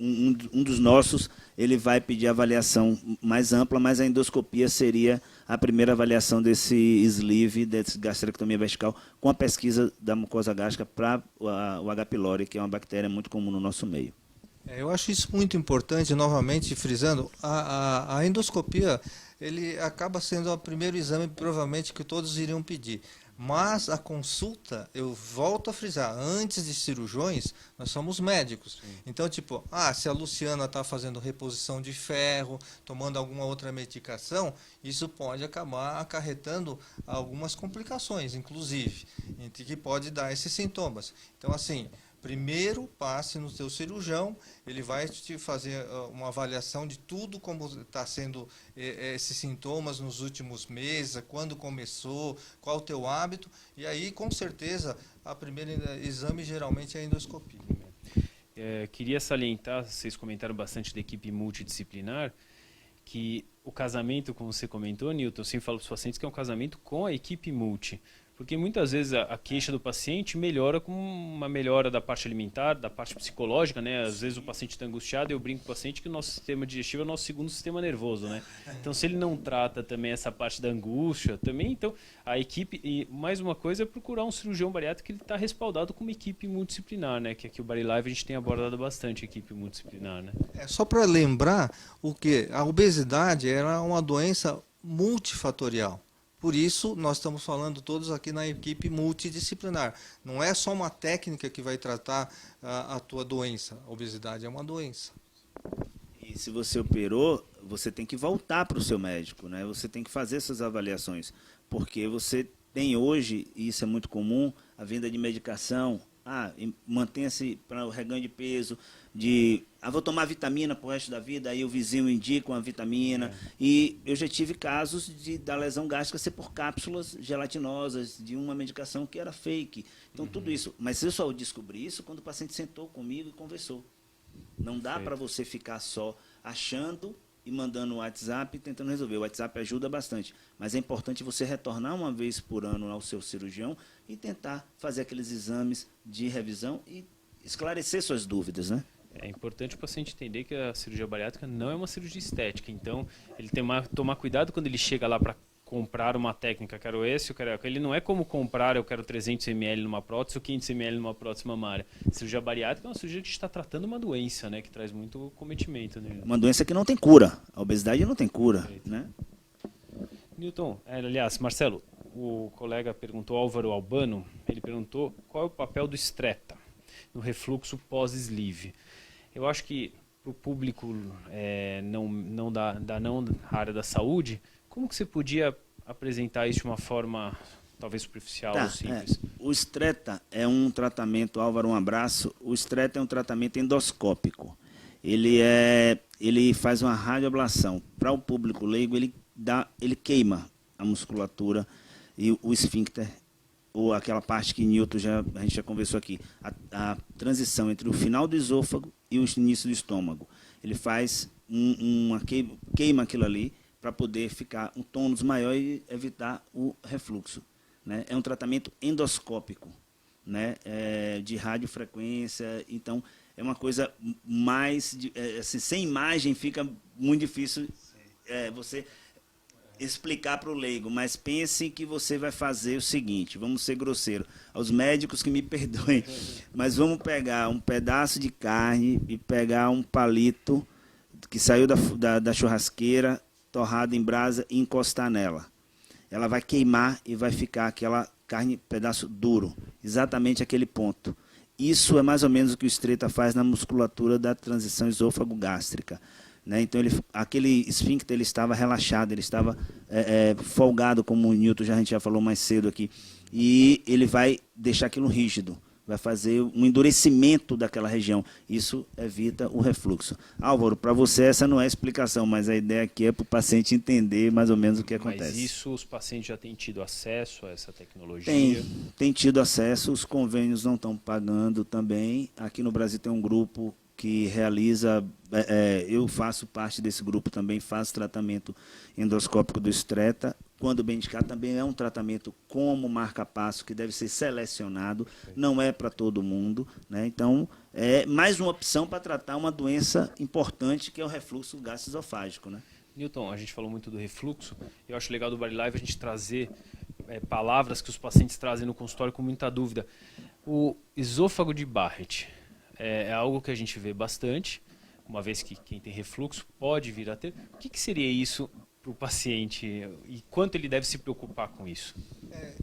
um dos nossos, ele vai pedir avaliação mais ampla, mas a endoscopia seria a primeira avaliação desse sleeve, dessa gastrectomia vertical, com a pesquisa da mucosa gástrica para o H. pylori, que é uma bactéria muito comum no nosso meio. Eu acho isso muito importante, novamente frisando, a endoscopia ele acaba sendo o primeiro exame provavelmente que todos iriam pedir. Mas a consulta, eu volto a frisar, antes de cirurgiões, nós somos médicos. Sim. Então, tipo, se a Luciana está fazendo reposição de ferro, tomando alguma outra medicação, isso pode acabar acarretando algumas complicações, inclusive, que pode dar esses sintomas. Então, assim, primeiro passe no seu cirurgião, ele vai te fazer uma avaliação de tudo como está sendo esses sintomas nos últimos meses, quando começou, qual o teu hábito, e aí com certeza a primeira exame geralmente é a endoscopia. Queria salientar, vocês comentaram bastante da equipe multidisciplinar, que o casamento, como você comentou, Newton, eu sempre falo para os pacientes que é um casamento com a equipe multi. Porque muitas vezes a queixa do paciente melhora com uma melhora da parte alimentar, da parte psicológica, né? Às vezes o paciente está angustiado, eu brinco com o paciente que o nosso sistema digestivo é o nosso segundo sistema nervoso, né? Então, se ele não trata também essa parte da angústia, também, então, a equipe, e mais uma coisa é procurar um cirurgião bariátrico que ele está respaldado com uma equipe multidisciplinar, né? Que aqui o BariLive a gente tem abordado bastante a equipe multidisciplinar, né? Só para lembrar o que a obesidade era uma doença multifatorial. Por isso, nós estamos falando todos aqui na equipe multidisciplinar. Não é só uma técnica que vai tratar a tua doença. A obesidade é uma doença. E se você operou, você tem que voltar para o seu médico, né? Você tem que fazer essas avaliações, porque você tem hoje, e isso é muito comum, a venda de medicação. Mantenha-se para o reganho de peso, vou tomar vitamina para o resto da vida, aí o vizinho indica uma vitamina. E eu já tive casos da lesão gástrica ser por cápsulas gelatinosas de uma medicação que era fake. Então, tudo isso. Mas eu só descobri isso quando o paciente sentou comigo e conversou. Não dá para você ficar só achando e mandando o WhatsApp e tentando resolver. O WhatsApp ajuda bastante, mas é importante você retornar uma vez por ano ao seu cirurgião e tentar fazer aqueles exames de revisão e esclarecer suas dúvidas, né? É importante o paciente entender que a cirurgia bariátrica não é uma cirurgia estética, então ele tem que tomar cuidado quando ele chega lá para comprar uma técnica, quero esse, eu quero aquele. Ele não é como comprar, eu quero 300 ml numa prótese ou 500 ml numa prótese mamária. Cirurgia bariátrica é uma cirurgia que está tratando uma doença, né, que traz muito cometimento. Né? Uma doença que não tem cura. A obesidade não tem cura, né? Newton, aliás, Marcelo, o colega perguntou, Álvaro Albano, ele perguntou qual é o papel do Stretta no refluxo pós-sleeve. Eu acho que para o público não da área da saúde, como que você podia apresentar isso de uma forma talvez superficial ou simples? O Stretta é um tratamento, Álvaro, um abraço. O Stretta é um tratamento endoscópico. Ele faz uma radioablação. Para o público leigo, ele queima a musculatura e o esfíncter, ou aquela parte que Newton a gente já conversou aqui, a transição entre o final do esôfago e o início do estômago. Ele faz queima aquilo ali para poder ficar um tônus maior e evitar o refluxo, né? É um tratamento endoscópico, né? De radiofrequência, então é uma coisa mais, assim, sem imagem fica muito difícil você explicar para o leigo, mas pense que você vai fazer o seguinte, vamos ser grosseiro, aos médicos que me perdoem, mas vamos pegar um pedaço de carne e pegar um palito que saiu da churrasqueira, torrado em brasa, e encostar nela. Ela vai queimar e vai ficar aquela carne, pedaço duro, exatamente aquele ponto. Isso é mais ou menos o que o Stretta faz na musculatura da transição esôfago-gástrica. Né? Então, aquele esfíncter ele estava relaxado, ele estava folgado, como o Newton a gente já falou mais cedo aqui, e ele vai deixar aquilo rígido, vai fazer um endurecimento daquela região. Isso evita o refluxo. Álvaro, para você essa não é a explicação, mas a ideia aqui é para o paciente entender mais ou menos o que acontece. Mas isso os pacientes já têm tido acesso a essa tecnologia? Tem tido acesso, os convênios não estão pagando também. Aqui no Brasil tem um grupo que realiza, eu faço parte desse grupo também, faço tratamento endoscópico do Stretta. Quando bem indicado, também é um tratamento como marca-passo, que deve ser selecionado, não é para todo mundo, né? Então, é mais uma opção para tratar uma doença importante, que é o refluxo gastroesofágico, né? Newton, a gente falou muito do refluxo. Eu acho legal do Body Live a gente trazer palavras que os pacientes trazem no consultório com muita dúvida. O esôfago de Barrett é algo que a gente vê bastante, uma vez que quem tem refluxo pode vir a ter. O que seria isso para o paciente e quanto ele deve se preocupar com isso?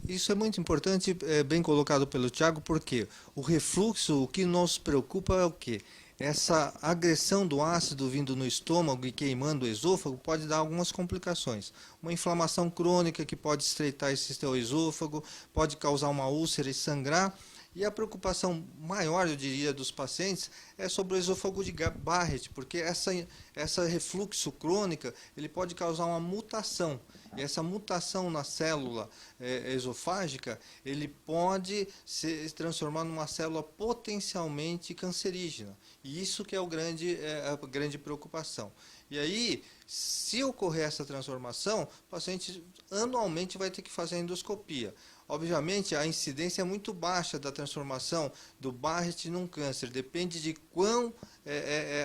Isso é muito importante, bem colocado pelo Tiago, porque o refluxo, o que nos preocupa é o quê? Essa agressão do ácido vindo no estômago e queimando o esôfago pode dar algumas complicações. Uma inflamação crônica que pode estreitar esse teu esôfago, pode causar uma úlcera e sangrar. E a preocupação maior, eu diria, dos pacientes é sobre o esôfago de Barrett, porque essa refluxo crônica ele pode causar uma mutação. E essa mutação na célula esofágica, ele pode se transformar numa célula potencialmente cancerígena. E isso que é a grande preocupação. E aí, se ocorrer essa transformação, o paciente anualmente vai ter que fazer a endoscopia. Obviamente, a incidência é muito baixa da transformação do Barrett num câncer. Depende de quão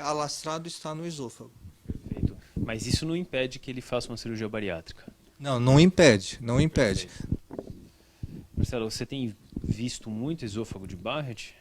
alastrado está no esôfago. Perfeito. Mas isso não impede que ele faça uma cirurgia bariátrica? Não impede, não impede. Perfeito. Marcelo, você tem visto muito esôfago de Barrett?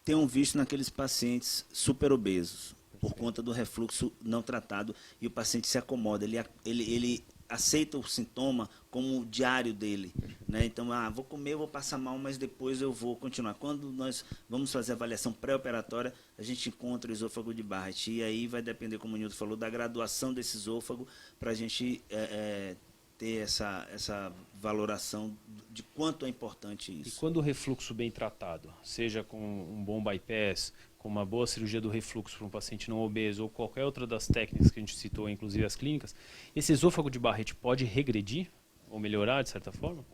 Tenho visto naqueles pacientes superobesos, por conta do refluxo não tratado, e o paciente se acomoda, ele aceita o sintoma como o diário dele, né? Então, vou comer, vou passar mal, mas depois eu vou continuar. Quando nós vamos fazer a avaliação pré-operatória, a gente encontra o esôfago de Barrett, e aí vai depender, como o Nilton falou, da graduação desse esôfago, para a gente ter essa valoração de quanto é importante isso. E quando o refluxo bem tratado, seja com um bom bypass, com uma boa cirurgia do refluxo para um paciente não obeso ou qualquer outra das técnicas que a gente citou, inclusive as clínicas, esse esôfago de Barrett pode regredir ou melhorar de certa forma?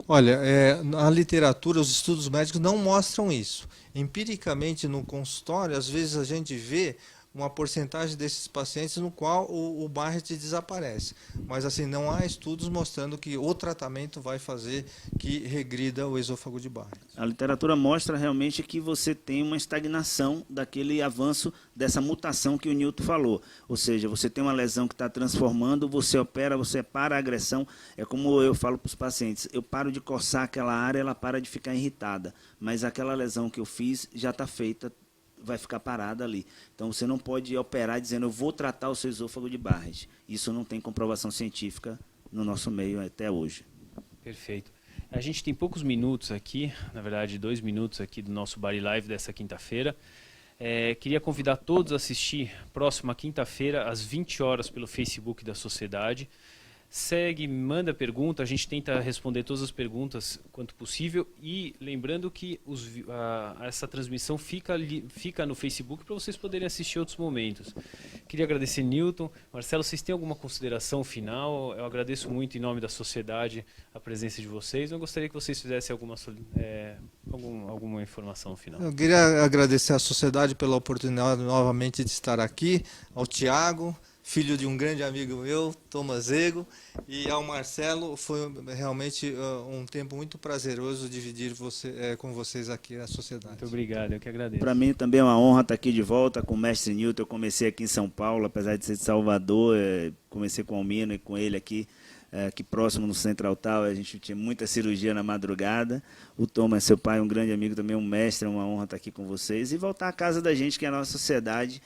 Olha, na literatura, os estudos médicos não mostram isso. Empiricamente, no consultório, às vezes a gente vê uma porcentagem desses pacientes no qual o Barrett desaparece. Mas assim, não há estudos mostrando que o tratamento vai fazer que regrida o esôfago de Barrett. A literatura mostra realmente que você tem uma estagnação daquele avanço, dessa mutação que o Nilton falou. Ou seja, você tem uma lesão que está transformando, você opera, você para a agressão. É como eu falo para os pacientes, eu paro de coçar aquela área, ela para de ficar irritada. Mas aquela lesão que eu fiz já está feita, vai ficar parada ali. Então você não pode operar dizendo eu vou tratar o seu esôfago de Barrett. Isso não tem comprovação científica no nosso meio até hoje. Perfeito. A gente tem poucos minutos aqui, na verdade 2 minutos aqui do nosso Body Live dessa quinta-feira. Queria convidar todos a assistir próxima quinta-feira às 20 horas pelo Facebook da Sociedade. Segue, manda pergunta, a gente tenta responder todas as perguntas quanto possível e lembrando que essa transmissão fica no Facebook para vocês poderem assistir outros momentos. Queria agradecer Newton. Marcelo, vocês têm alguma consideração final? Eu agradeço muito em nome da sociedade a presença de vocês. Eu gostaria que vocês fizessem alguma informação final. Eu queria agradecer à sociedade pela oportunidade novamente de estar aqui, ao Tiago, filho de um grande amigo meu, Thomas Ego, e ao Marcelo. Foi realmente um tempo muito prazeroso dividir com vocês aqui a sociedade. Muito obrigado, eu que agradeço. Para mim também é uma honra estar aqui de volta com o mestre Nilton. Eu comecei aqui em São Paulo, apesar de ser de Salvador, comecei com o Almino e com ele aqui próximo no Central Tower. A gente tinha muita cirurgia na madrugada. O Thomas, seu pai, um grande amigo também, um mestre, é uma honra estar aqui com vocês. E voltar à casa da gente, que é a nossa sociedade.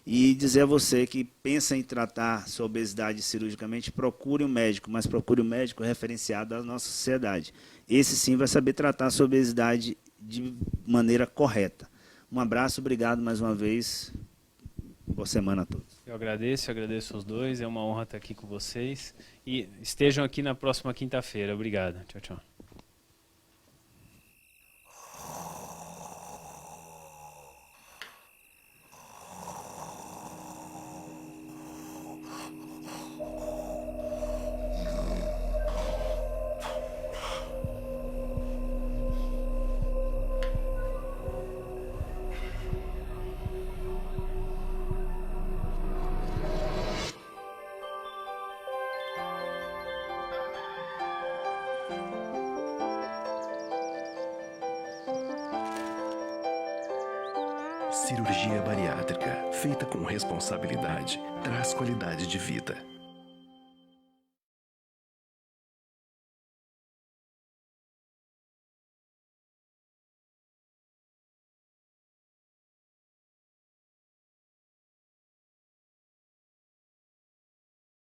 E dizer a você que pensa em tratar sua obesidade cirurgicamente, procure um médico, mas procure um médico referenciado à nossa sociedade. Esse sim vai saber tratar a sua obesidade de maneira correta. Um abraço, obrigado mais uma vez. Boa semana a todos. Eu agradeço aos dois, é uma honra estar aqui com vocês. E estejam aqui na próxima quinta-feira. Obrigado. Tchau, tchau. Cirurgia bariátrica, feita com responsabilidade, traz qualidade de vida.